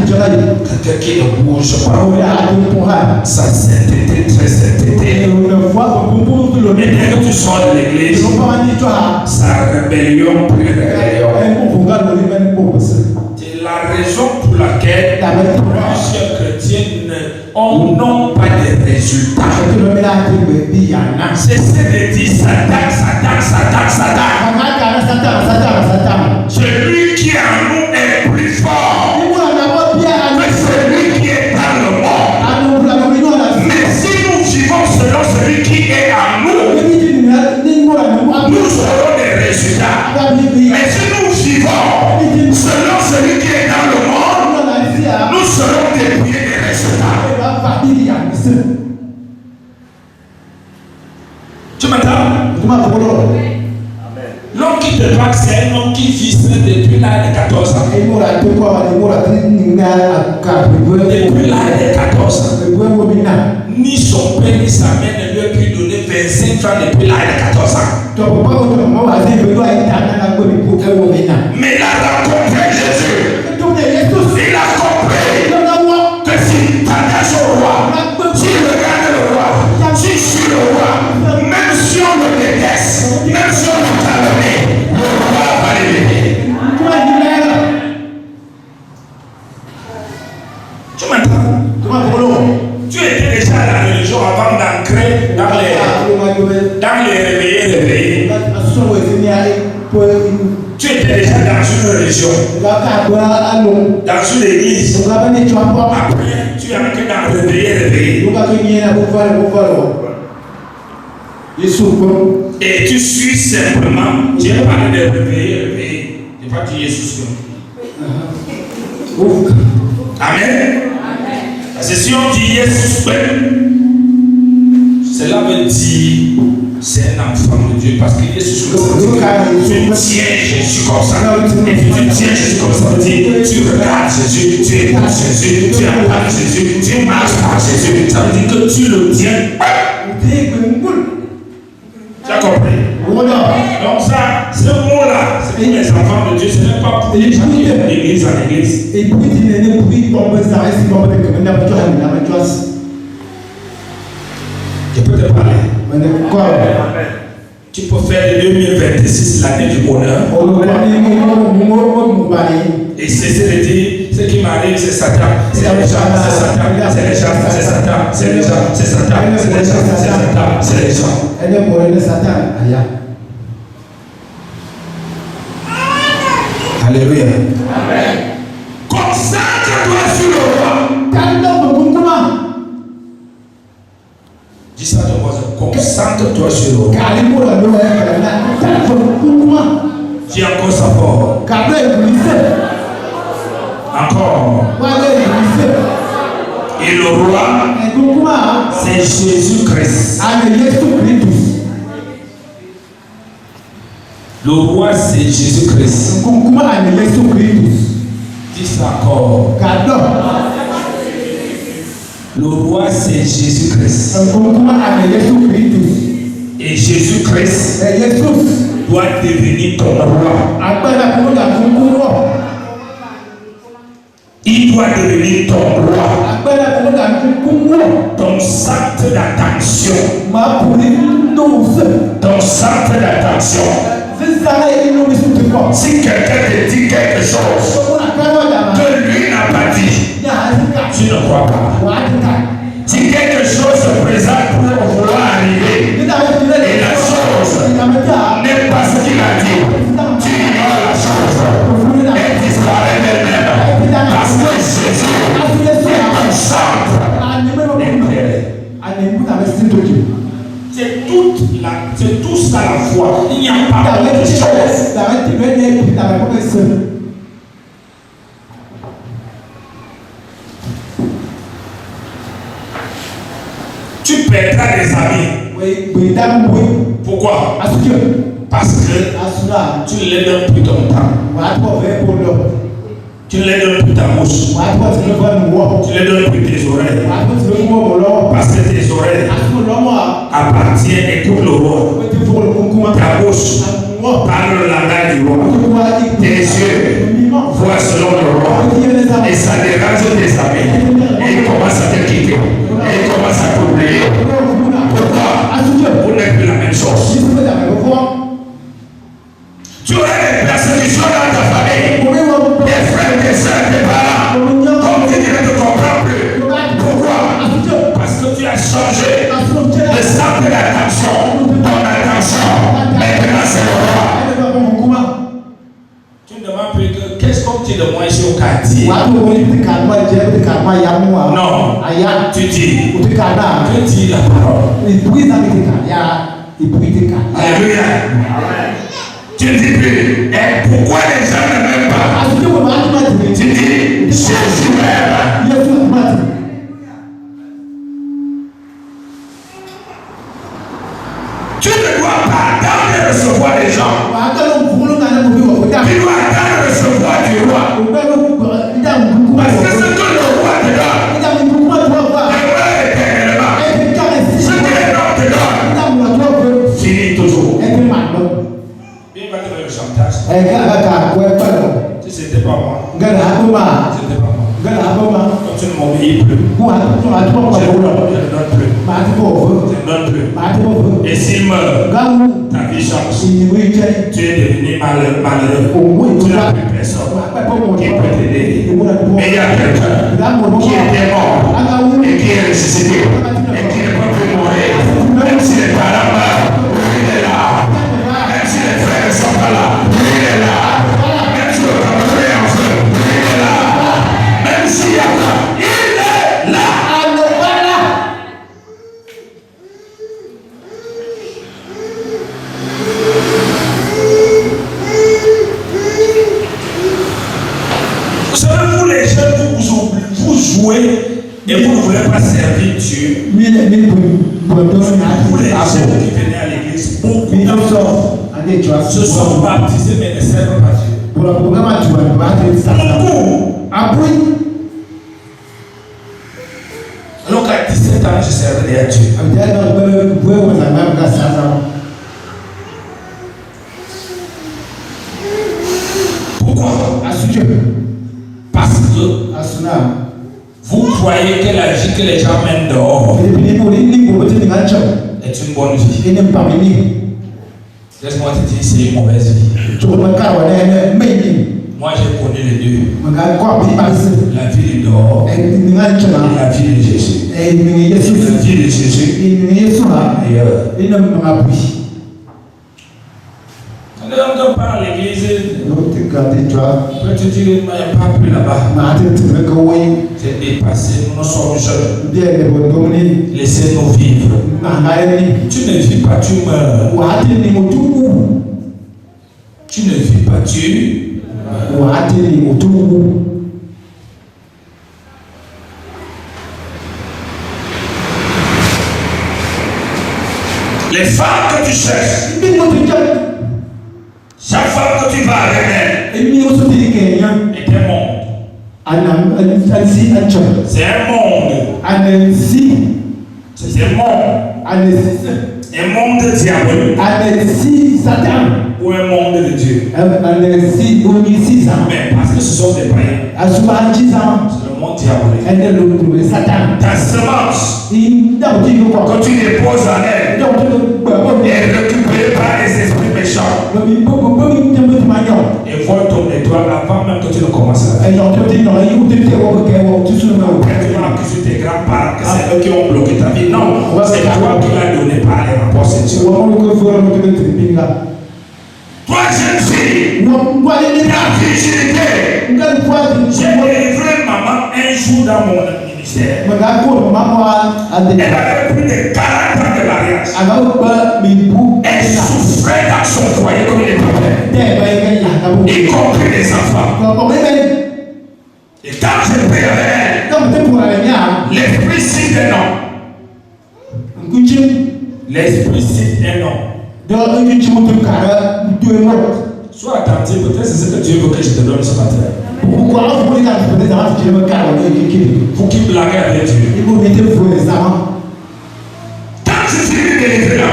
quelqu'un qui ne bouge pas, sa sainteté, très sainteté. Et dès que tu sors de l'église, sa rébellion plus rébellion. C'est la raison pour laquelle plusieurs chrétiens n'ont pas de résultats. Cessez de dire Satan, Satan, Satan, Satan. Celui qui est en nous est plus fort que celui qui est dans le monde. Mais si nous vivons selon celui qui est en nous, nous aurons des résultats. Mais si nous vivons selon celui qui est dans le monde, nous serons dépouillés des résultats. Tu m'entends? L'homme qui te drague, c'est un homme qui vit depuis l'âge de 14 ans. Depuis l'âge de 14 ans. Ni son père ni sa mère ne lui a pu donner 25 francs depuis l'âge de 14 ans. Mais il a rencontré Jésus. Il a compris que si tu t'attaches au roi, si tu regardes le roi, si tu suis le roi, même si on le déteste, même si on le calomnie, le roi va l'élever. Tu m'entends? Tu étais déjà à la religion avant d'entrer dans les réveillés. Tu étais déjà dans une religion, dans une église. Après, tu es entré dans le réveillé. Et tu suis simplement. J'ai parlé de réveillé. Je n'ai pas dit Jésus. Amen. Parce que si on dit yes, cela veut dire c'est un enfant de Dieu. Parce que Jésus, tu tiens Jésus comme ça. Et puis tu tiens Jésus comme ça. Tu regardes Jésus, tu écoutes Jésus, tu entends Jésus, tu marches par Jésus. Ça veut dire que tu le tiens. Tu as compris? Donc ça, ce mot-là, c'est pour les enfants de Dieu, ce n'est pas pour les gens qui viennent d'église à l'église. Je peux te parler. Tu peux faire de 2026 l'année du bonheur. Et cesser de dire ce qui m'arrive, c'est Satan. C'est les gens, c'est Satan. C'est les gens, c'est Satan. C'est les gens, c'est Satan. C'est les gens, c'est Satan. C'est les gens. Alléluia. Amen. Concentre-toi sur le roi. Dis ça à ton voisin. Concentre-toi sur le roi. Dis encore ça fort. Encore. Et le roi, c'est Jésus-Christ. Le roi, c'est Jésus-Christ. Dis ça encore. Le roi, c'est Jésus-Christ. Et Jésus-Christ doit devenir ton roi. Il doit devenir ton roi. Ton centre d'attention. Ton centre d'attention. Si quelqu'un te dit quelque chose que lui n'a pas dit, tu ne crois pas. Si quelque chose se présente pour vouloir arriver et la chose n'est pas ce qu'il a dit, tu ignores la chose. Elle disparaît d'elle-même parce que Jésus est un centre d'intérêt. C'est tout ça la foi. Il n'y a pas d'autre chose. Tu perdras des amis. Pourquoi? Parce que tu ne les donnes plus ton temps. Tu ne les donnes plus ta bouche. Tu ne les donnes plus tes oreilles. Parce que tes oreilles appartiennent, écoute le roi. Ta bouche parle le langage du roi. Tes yeux voient selon le roi. Et ça dérange tes amis. Et ils commencent à te quitter. Et ils commencent à t'oublier. Pourquoi? Vous n'êtes plus la même chose. Tu aurais des persécutions dans ta famille. Tes frères, tes soeurs, tes parents. Comme tu ne te comprends plus. Pourquoi? Parce que tu as changé le centre d'attention. Ton attention. Maintenant c'est le roi. Tu ne demandes plus que qu'est-ce qu'on dit de moi ici au quartier? Non. Tu dis la parole. Alléluia. Tu ne dis plus, et pourquoi les gens ne m'aiment pas? Tu dis, Jésus m'aime. Tu ne dois pas attendre de recevoir les gens. Tu dois attendre de recevoir du roi. Parce que ce que le roi te donne, demeure éternellement. Ce que les hommes te donnent, finit toujours. Il va te faire le chantage. Si ce n'était pas moi. C'était pas moi. Quand tu ne m'obéis plus, je ne donne plus. Et s'il meurt, ta vie change. Tu es devenu malheureux. Tu n'as plus personne qui peut t'aider. Mais il y a quelqu'un qui était mort et qui est ressuscité et qui ne peut plus mourir. Même si les parents meurent, il est là. Même si les frères ne sont pas là, il est là. Même si le camarade est en feu, il est là. Même s'il y a là, il est là. Vous savez, vous les jeunes, vous jouez Et vous ne voulez pas servir Dieu. Pour les jeunes qui venaient à l'église, beaucoup se sont baptisés mais ne servent pas Dieu. Beaucoup. Alors qu'à 17 ans, je servais à Dieu. Pourquoi? Parce que vous croyez que la vie que les gens mènent dehors est une bonne vie. Laisse-moi te dire, c'est une mauvaise vie. Moi, j'ai connu les deux. La vie de dehors et la vie de Jésus. La vie de Jésus est meilleure. Quand on parle à l'église, peut te dire, il n'y a pas plus là-bas. C'est dépassé, nous sommes jeunes. Laissez-nous vivre. Tu ne vis pas, tu meurs. Tu ne vis pas, tu meurs. Les femmes que tu cherches, chaque femme que tu vas avec elle, est un monde. C'est un monde. C'est un monde. Un monde diabolique. Ou un monde de Dieu. Mais parce que ce sont des païens. C'est le monde diabolique. Ta semence, quand tu déposes en elle, est récupérée par les esprits méchants. Et vole ton étoile avant même que tu ne commences à la vie. Tu vas accuser tes grands-parents que c'est eux qui ont bloqué ta vie. Non, c'est toi qui l'as donné par les rapports sexuels. Toi, jeune fille, ta virginité. J'ai délivré maman un jour dans mon ministère. Elle avait plus de 40 ans de mariage. Elle souffrait dans son foyer comme les papas, y compris les enfants. Et quand je prie avec elle, l'esprit cite un nom. L'esprit cite un nom. Sois attentif, peut-être c'est ce que Dieu veut que je te donne ce matin. Faut qu'il blague avec Dieu. Quand je suis délivré là,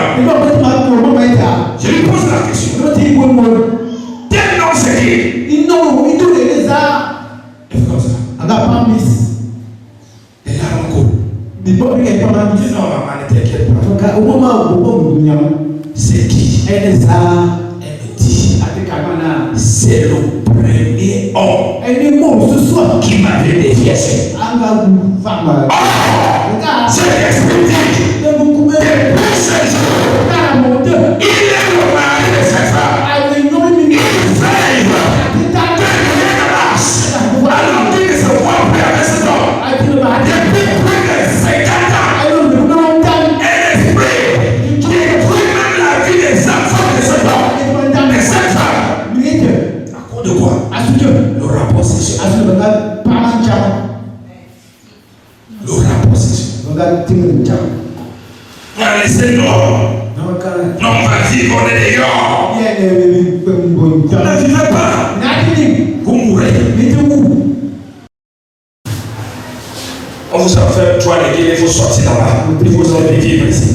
je lui pose la question. Quel nom c'est qui? Et comme ça. Et là encore. Dis non, maman, ne t'inquiète pas. C'est qui? Elle me dit. C'est le premier homme qui m'avait dévié. C'est l'esprit dit. Depuis ce jour, il est le mari de cette femme. Il veille que rien ne marche. Alors qu'il ne se voit plus avec cet homme. Depuis plus de 50 ans. Et l'esprit qui détruit même la vie des enfants de cet homme. De cette femme. À cause de quoi? Le rapport sexuel. Le rapport sexuel. On va laisser dehors. Non, on va vivre, on est dehors. Vous ne vivez pas. Vous mourrez. On vous a fait toi l'église, il faut sortir là-bas. Il faut sortir vivre ici.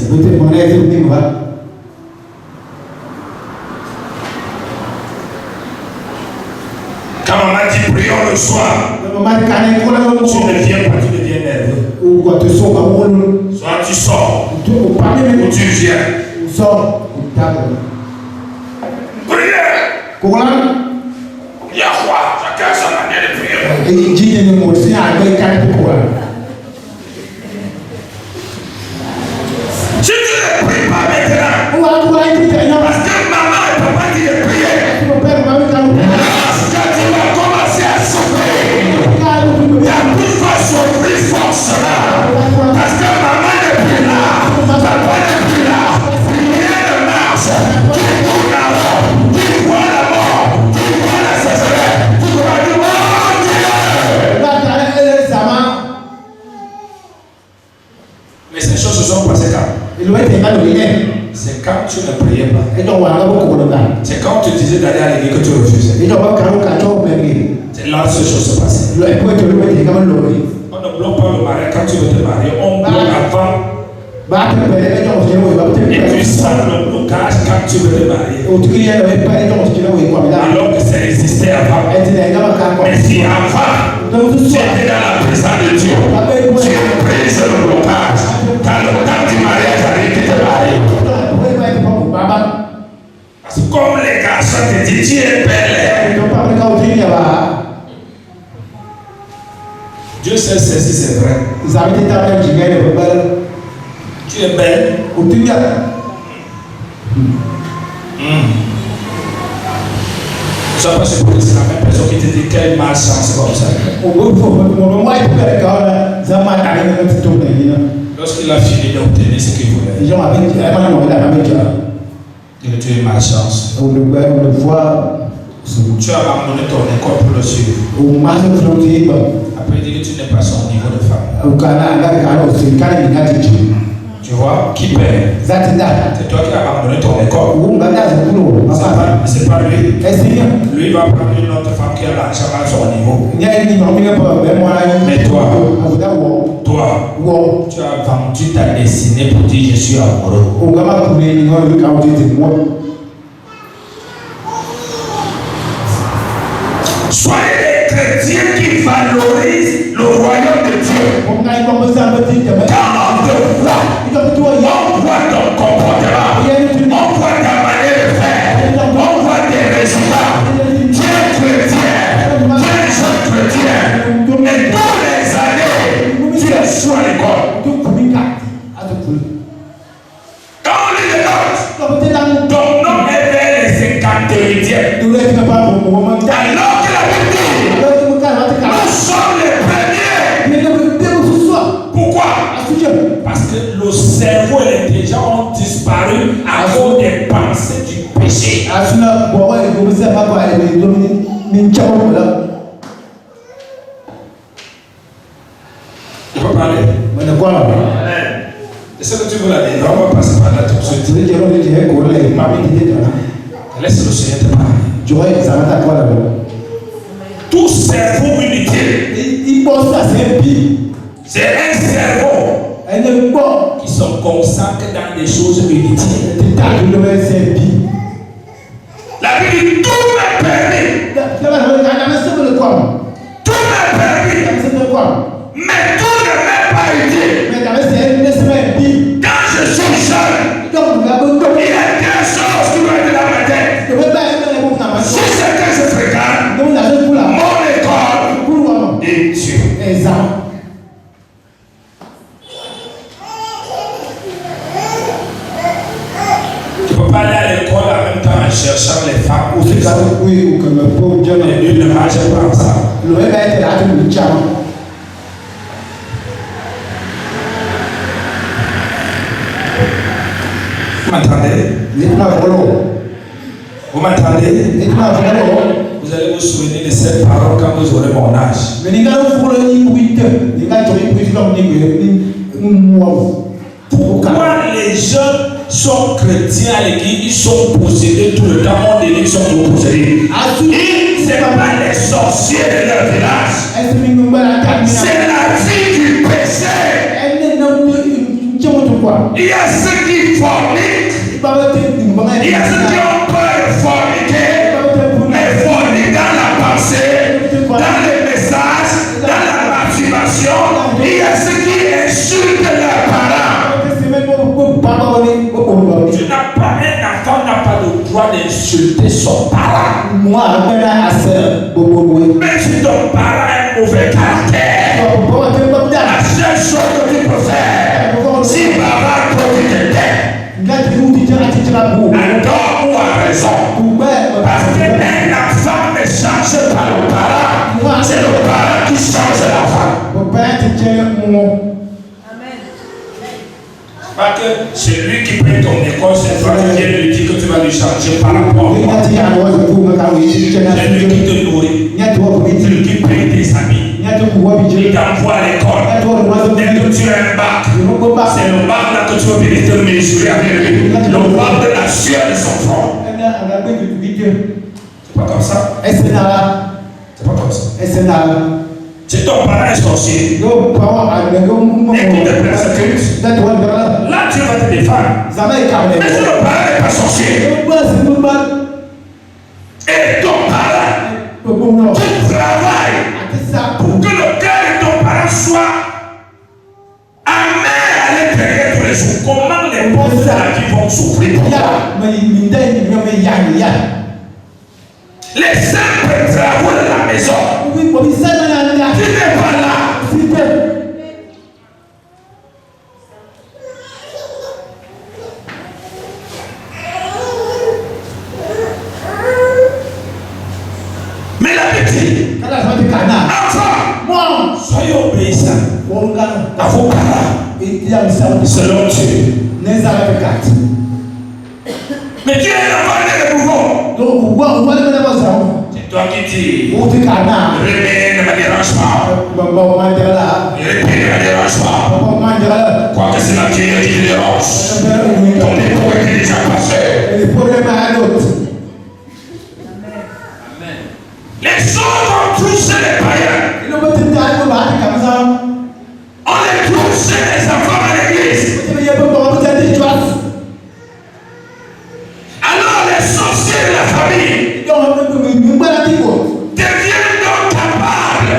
Quand maman dit prions le soir, tu ne viens pas, tu deviens nerveux. Soit tu sors, ou tu viens. Priez. Yahweh, chacun sa manière de prier. Si tu ne pries pas maintenant, parce que maman et papa disent de prier, quand tu vas commencer à souffrir, il y a plus de souffrir forcément. Parce que maman n'est plus là, papa n'est plus là, rien ne marche. Tu tournes avant, tu vois la mort, tu vois la sécheresse, tu vois du monde. Mais ces choses se sont passées quand? C'est quand tu ne priais pas. C'est quand tu disais d'aller à l'église que tu refusais. C'est là que ces choses se passaient. On ne bloque pas le mariage quand tu veux te marier. On bloque avant. Et puis ça, le blocage quand tu veux te marier. Alors que ça existait avant. Mais si avant, tu étais dans la présence de Dieu, tu as pris le blocage. Quand le temps du mariage arrive, tu te maries. Parce que comme les garçons te disent, tu es belle. Dieu sait si c'est vrai. Tu es belle. Ça peut se poser, c'est la même personne qui te dit quelle malchance comme ça. Lorsqu'il a fini d'obtenir ce qu'il voulait, il dit tu es malchance. Tu as abandonné ton école pour le suivre. Après, il dit que tu n'es pas son niveau de femme. Tu vois, qui paie? C'est toi qui as abandonné ton école. C'est pas lui. Lui va prendre une autre femme qui a l'argent à son niveau. Mais toi, tu as vendu ta destinée pour dire je suis amoureux. Soyez des chrétiens qui valorisent le royaume de Dieu. Quand on te voit, on voit ton comportement, on voit ta manière de faire, on voit tes résultats. Tu es chrétien, tu es jeune chrétien, et tous les années, tu es sur l'école. Quand on lit les notes, ton nom est vers les 58e. Alors que la Bible dit, nous sommes les premiers. Pourquoi? Parce que le cerveau et l'intelligence ont disparu à cause des pensées du péché. Tu peux parler? Est-ce que tu veux la dire? On va passer par là tout de suite. Laisse le Seigneur te parler. Tout cerveau inutile, c'est un cerveau qui se consacre dans des choses inutiles. La Bible dit tout m'est permis. Tout m'est permis. Mais tout ne m'est pas utile. Quand je suis jeune, il y a deux choses qui vont être dans ma tête. Si c'est que je fréquente, mon école et Dieu. Tu ne peux pas aller à l'école en même temps en cherchant les femmes. Et Dieu ne marche pas ensemble. Vous m'entendez? Vous m'entendez? Vous allez vous souvenir de cette parole quand vous aurez mon âge. Pourquoi les jeunes sont chrétiens à l'église, ils sont possédés tout le temps, on dit qu'ils sont possédés. Ce n'est pas les sorciers de leur village. C'est la vie du péché. Il y a ceux qui forniquent. Il y a ceux qui ont peur de forniquer, mais forniquent dans la pensée, dans les messages, dans la masturbation. Il y a ceux qui insultent leurs parents. Tu n'as pas, un enfant n'a pas le droit d'insulter son parent. Même si ton parent a un mauvais caractère, la seule chose que tu peux faire, si papa peut t'aider, à tort ou à raison, parce qu'un enfant ne change pas le parent, c'est le parent qui change l'enfant. Pas que c'est lui qui paye ton école, c'est toi qui viens lui dire que tu vas lui changer par rapport. C'est lui qui te nourrit, c'est lui qui paye tes amis, il t'envoie à l'école. Dès que tu as un bac, c'est le bac là que tu vas venir te mesurer avec lui. Le bac de la sueur de son front. C'est pas comme ça. C'est pas comme ça. Si ton parent est sorcier, écoute le persécute. Là, tu vas te défendre. Mais si le parent n'est pas sorcier, et ton parent, tu travailles pour que le cœur de ton parent soit amer à l'intérieur tous les jours. Comment les pauvres de la vie vont souffrir pour toi? Les simples travaux de la maison. Tu n'es pas là. Mais la petite, enfant, soyez obéissants à vos parents selon Dieu. Mais Dieu est l'enfant de nouveau. C'est toi qui dis, le réveil ne me dérange pas. Le réveil ne me dérange pas. Quoique c'est la qui me dérange. Ton époux est déjà passé. Les autres ont touché les païens. On les touche les enfants à l'église. Alors les sorciers de la famille deviennent donc capables,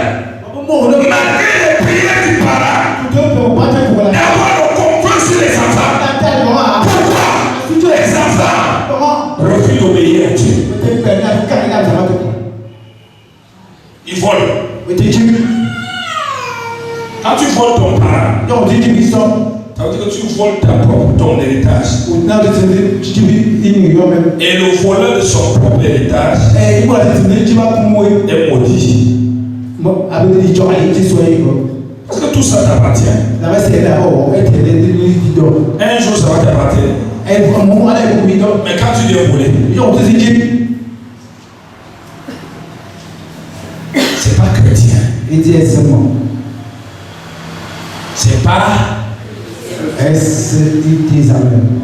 malgré les prières du parent, d'avoir le contrôle sur les enfants. Pourquoi les enfants refusent d'obéir à Dieu? Ils volent. Quand tu voles ton parent, ça veut dire que tu voles ton héritage. Et le voleur de son propre héritage est maudit. Parce que tout ça t'appartient. Un jour ça va t'appartenir. Mais quand tu viens voler, c'est pas chrétien. C'est pas.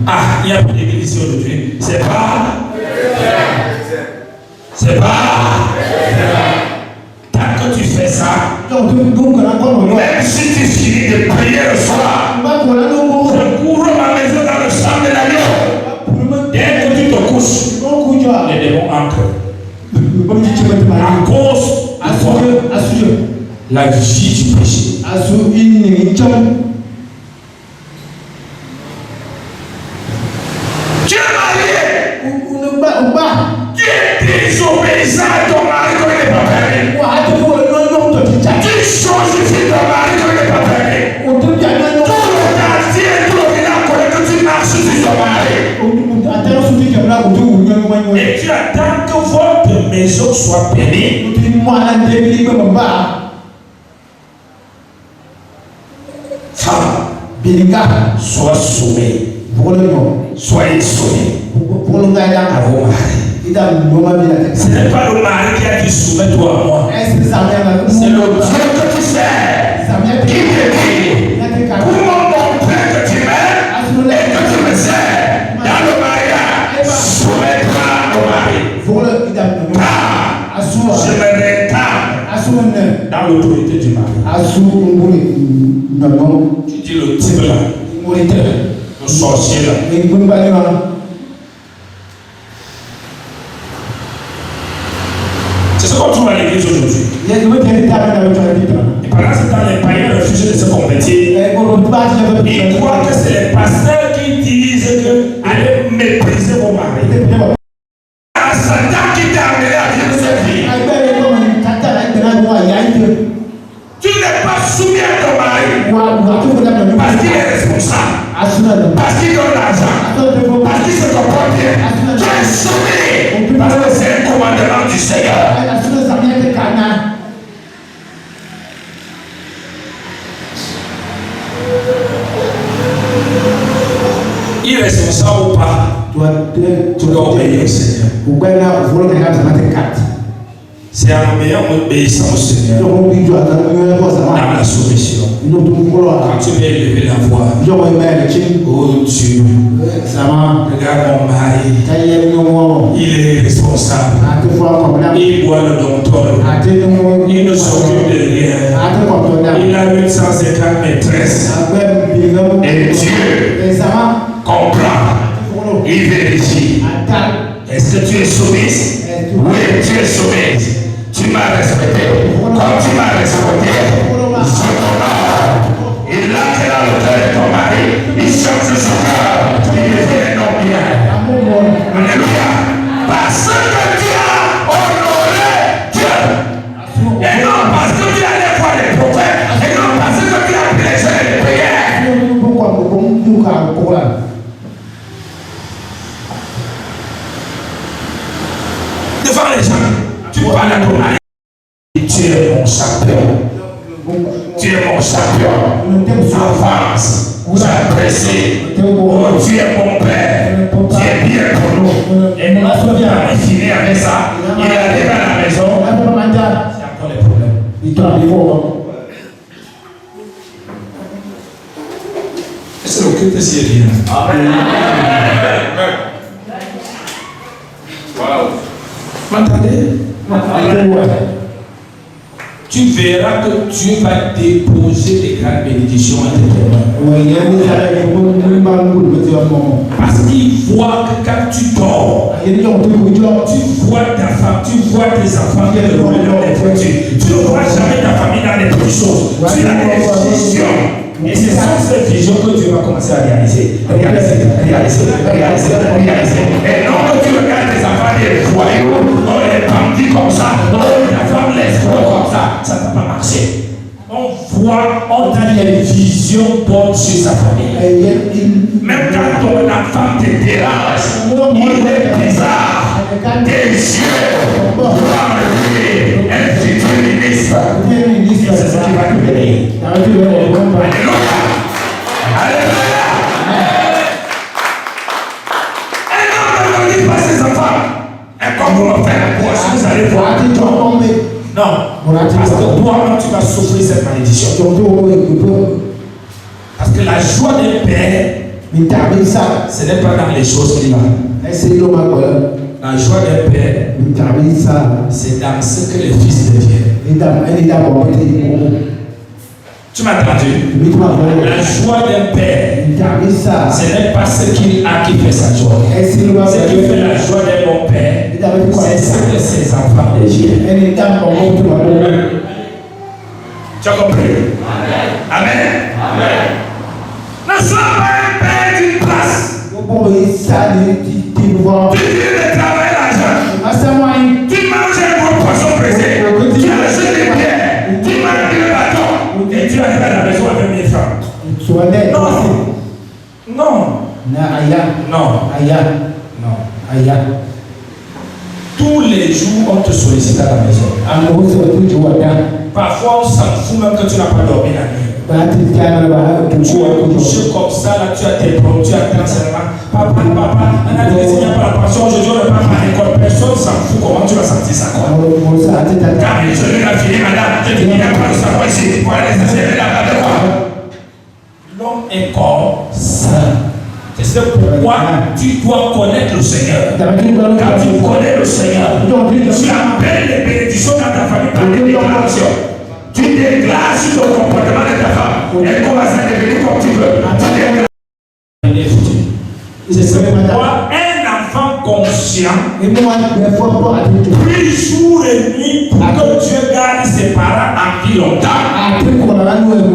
Ah, il y a plus d'église aujourd'hui. C'est pas. Tant que tu fais ça, même si tu finis de prier le soir, je couvre ma maison dans le sang de l'agneau. Dès que tu te couches, les démons entrent. À cause de la vie du péché. Tu es marié. Tu es désobéissant à ton mari quand il n'est pas permis. Tu choisis ton mari quand il n'est pas permis. Tout le quartier, tout le village connaît que tu marches sur ton mari. Et tu attends que votre maison soit bénie. Femme, sois soumis. Soyez soumis à vos maris. Ce n'est pas le mari qui a dit soumets-toi à moi. C'est le Dieu que tu sers qui te dit pour montrer que tu m'aimes et que tu me sers. Dans le mariage, soumets-toi au mari. Car je me réclame dans l'autorité du mari. Tu dis le type là, le sorcier là. C'est ce qu'on trouve à l'église aujourd'hui. Et pendant ce temps, les païens refusent de se convertir. Ils croient que c'est les pasteurs qui disent que allez mépriser vos maris. Un Satan qui t'a amené à vivre cette vie. Tu n'es pas soumis à ton mari parce qu'il est responsable, parce qu'il donne l'argent, parce qu'il se comporte bien. Tu es soumis parce que c'est un commandement du Seigneur. Irresponsable ou pas, tu dois obéir au Seigneur. C'est un meilleur obéissant au Seigneur dans la soumission. Quand tu veux élever la voix, oh Dieu, regarde mon mari, il est responsable, il boit le docteur, il ne s'occupe de rien, il a 850 maîtresses, et Dieu comprend, il vérifie. Est-ce que tu es soumise? Oui, tu es soumise. Tu m'as respecté. Comme tu m'as respecté, je t'honore. Il entre dans le cœur de ton mari. Il change son cœur. Il devient un homme bien. Alléluia. Parce que tu as honoré Dieu. Et non parce que tu as les voix des prophètes. Et non parce que tu as prêché les prières. Devant les gens, tu parles à ton mari. Tu es mon champion. Tu es mon champion. Avance. J'apprécie. Oh, tu es mon père. Tu es bien pour nous. Et mon soutien est fini avec ça. Il arrive à la maison. C'est encore les problèmes. Est-ce que le culte est bien? Amen. M'entendez? Tu verras que Dieu va déposer des grandes bénédictions à tes mains. Parce qu'il voit que quand tu dors, tu vois ta femme, tu vois tes enfants qui sont dans les voitures. Tu ne vois jamais ta famille dans les petites choses. Tu as des visions. Et c'est ça cette vision que Dieu va commencer à réaliser. Réaliser. Et non que tu regardes les enfants des voyous, les bandits comme ça, la femme l'escroc comme ça, ça ne va pas marcher. On voit, on a des visions bonnes sur sa famille. Même quand ton enfant te dérange, il est bizarre. Tes yeux voient lui un futur ministre. C'est ce qui va nous bénir. Alléluia. Alléluia. Et non, ne dis pas ses enfants. Et comme vous me faites la poche, vous allez voir. Non, parce que toi-même tu vas souffrir cette malédiction. Parce que la joie d'un père, ce n'est pas dans les choses qu'il a. La joie d'un père, c'est dans ce que les fils deviennent. Tu m'as entendu? La joie d'un père, ce n'est pas ce qu'il a qui fait sa joie. Ce qui fait la joie d'un bon père, c'est ce que ses enfants deviennent. Tu as compris? Amen. Amen. Ne sois pas un père d'une place. Tu viens de travailler l'argent. Tu manges un bon poisson pressé. Tu as acheté des pierres. Tu manges le bâton. Et tu arrives à la maison avec 1000 francs. Non. Tous les jours, on te sollicite à la maison. Parfois, on s'en fout même que tu n'as pas dormi la nuit. Tu es couché comme ça, là, tu as tes problèmes, tu attends seulement. Papa, on a dit que s'il n'y a pas la passion, aujourd'hui on ne part pas à l'école. Personne s'en fout, comment tu vas sentir ça quoi? Quand je lui ai fini, madame, je dis qu'il n'y a pas de savoir ici. Voilà les affaires là-bas de quoi? L'homme est comme ça. C'est pourquoi tu dois connaître le Seigneur. Quand tu connais le Seigneur, tu appelles les bénédictions dans ta famille par des déclarations. Tu déclares sur le comportement de ta femme. Elle commence à devenir comme tu veux. C'est pourquoi un enfant conscient prie jour et nuit pour que Dieu garde ses parents en vie longtemps.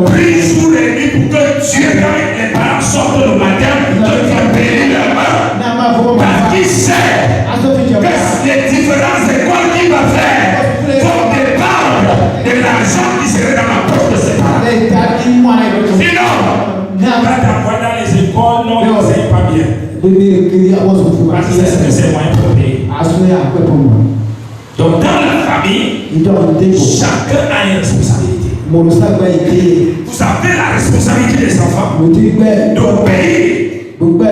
Prie jour et nuit pour que Dieu garde les parents sortent le matin, que tu as béni leur main. Parce qu'il sait que les différentes écoles qu'il va faire vont dépendre de l'argent qui serait dans la poche de ses parents. Sinon, quand t'envoies dans les écoles, non, ils n'enseignent pas bien. Parce que c'est moins pour payer. Donc dans la famille, chacun a une responsabilité. Vous avez la responsabilité des enfants de payer. De prier pour les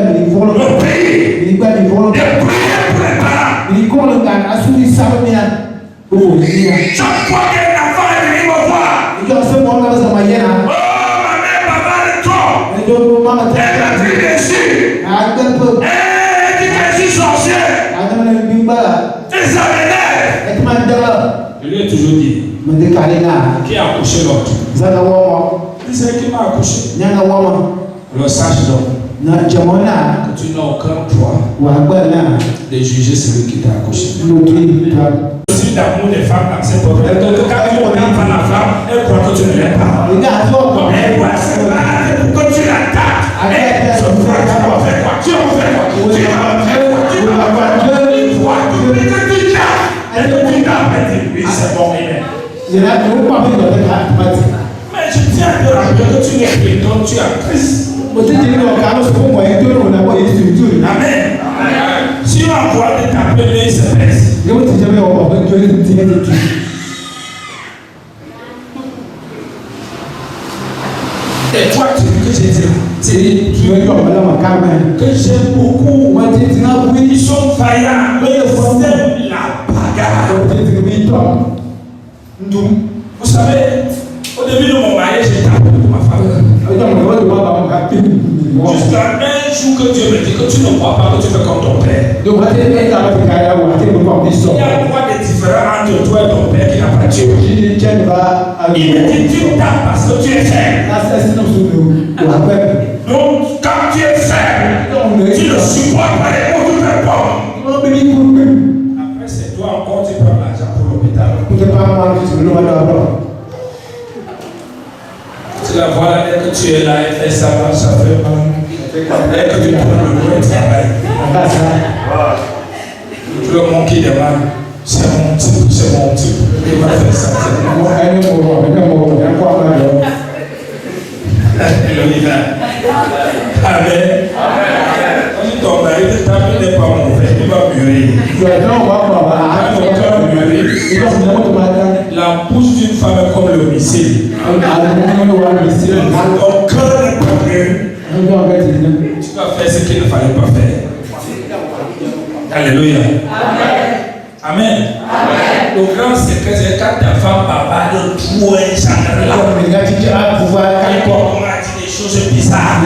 parents. Chaque fois qu'un enfant est venu me voir, oh ma mère, papa, le temps, elle m'a pris dessus. Elle dit que je suis sorcier. Et ça m'énerve. Je lui ai toujours dit, qui a accouché l'autre? C'est qui m'a accouché. Alors sache donc que tu n'as aucun droit de juger celui qui t'a accouché. Aussi d'amour des femmes dans cette époque. Quand tu regardes par la femme, elle croit que tu ne l'aimes pas. Elle croit que tu l'attaques. Elle se croit que tu vas faire quoi? Tu vas faire quoi? Tu vas faire quoi? Tu vas faire quoi? Il croit que tu l'as. Elle te dit là, oui, c'est bon, amen. Mais je tiens à te rappeler que tu es chrétien, tu es en Christ. Amen. Si on voit de t'appeler, c'est baisse. Et toi, tu veux que je dise, que j'aime beaucoup. Ils sont vaillants, mais ils aiment la bagarre. Vous savez, au début de mon mariage, j'étais un peu pour ma femme. Jusqu'à un jour que Dieu me dit que tu ne crois pas que tu fais comme ton père. Il y a quoi de différent entre toi et ton père qui n'a pas Dieu? Il me dit tu tapes parce que tu es faible. Donc quand tu es faible, tu ne supportes pas les mots de tes parents. Après c'est toi encore tu prends l'argent pour l'hôpital. Tu la vois là, dès que tu es là, elle fait ça fait mal. Dès que tu prends le mot, elle travaille. Le monde qui demande, c'est mon type. Il va faire ça. Amen. Quand ton mari te tape, il n'est pas mauvais, il va mûrir. La bouche d'une femme est comme le missile. Ton cœur n'est pas mieux. Tu vas faire ce qu'il ne fallait pas faire. Alléluia. Amen. Le grand secret, c'est quand ta femme bavarde trop et Chandra. On a dit des choses bizarres.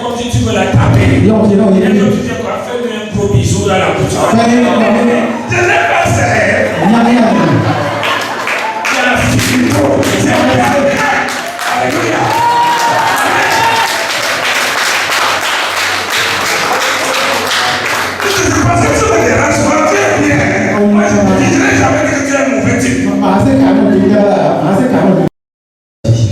Comme si tu veux la taper. Et comme tu dis quoi, fais-lui un gros bisou dans la bouche. Je n'ai pas serré. Alléluia. Parce que tu me déranges pas, tu es bien. Moi, je ne dirai jamais que tu es un mauvais type.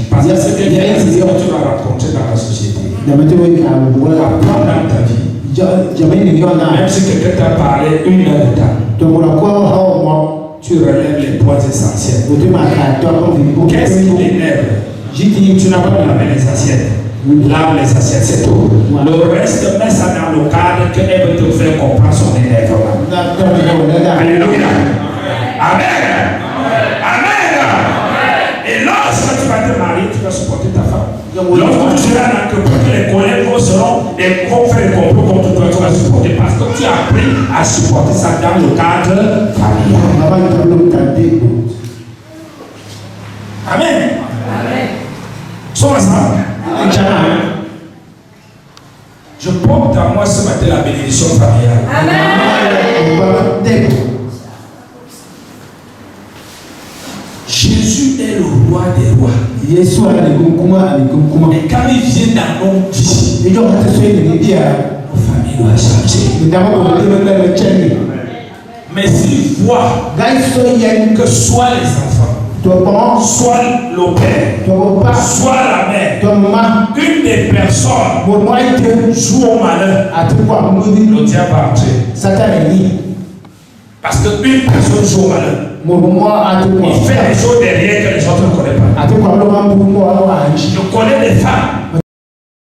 Parce que c'est des vieilles histoires que tu vas rencontrer dans la société. Apprends dans ta vie. Même si quelqu'un t'a parlé 1 heure de temps, tu relèves les points essentiels. Qu'est-ce qui t'énerve? Tu n'as pas de laver les assiettes. Lave les assiettes, c'est tout. Le reste, mets ça dans le cadre qu'elle veut te faire comprendre son énervement. Alléluia. Amen. Amen. Et lorsque tu vas te marier, tu vas supporter ta femme. Lorsque tu seras dans que les collègues vont faire des complots contre toi, tu vas supporter parce que tu as appris à supporter ça dans le cadre familial. Amen. Sois ensemble. Je porte à moi ce matin la bénédiction familiale. Amen. Jésus est le roi des rois. Et quand il vient dans nos vies, nos familles doivent changer. Mais s'il voit que soit les enfants, soit le père, soit la mère, une des personnes joue au malheur, le diable va entrer. Parce qu'une personne joue au malheur. Il fait des choses derrière que les autres ne connaissent pas. Je connais des femmes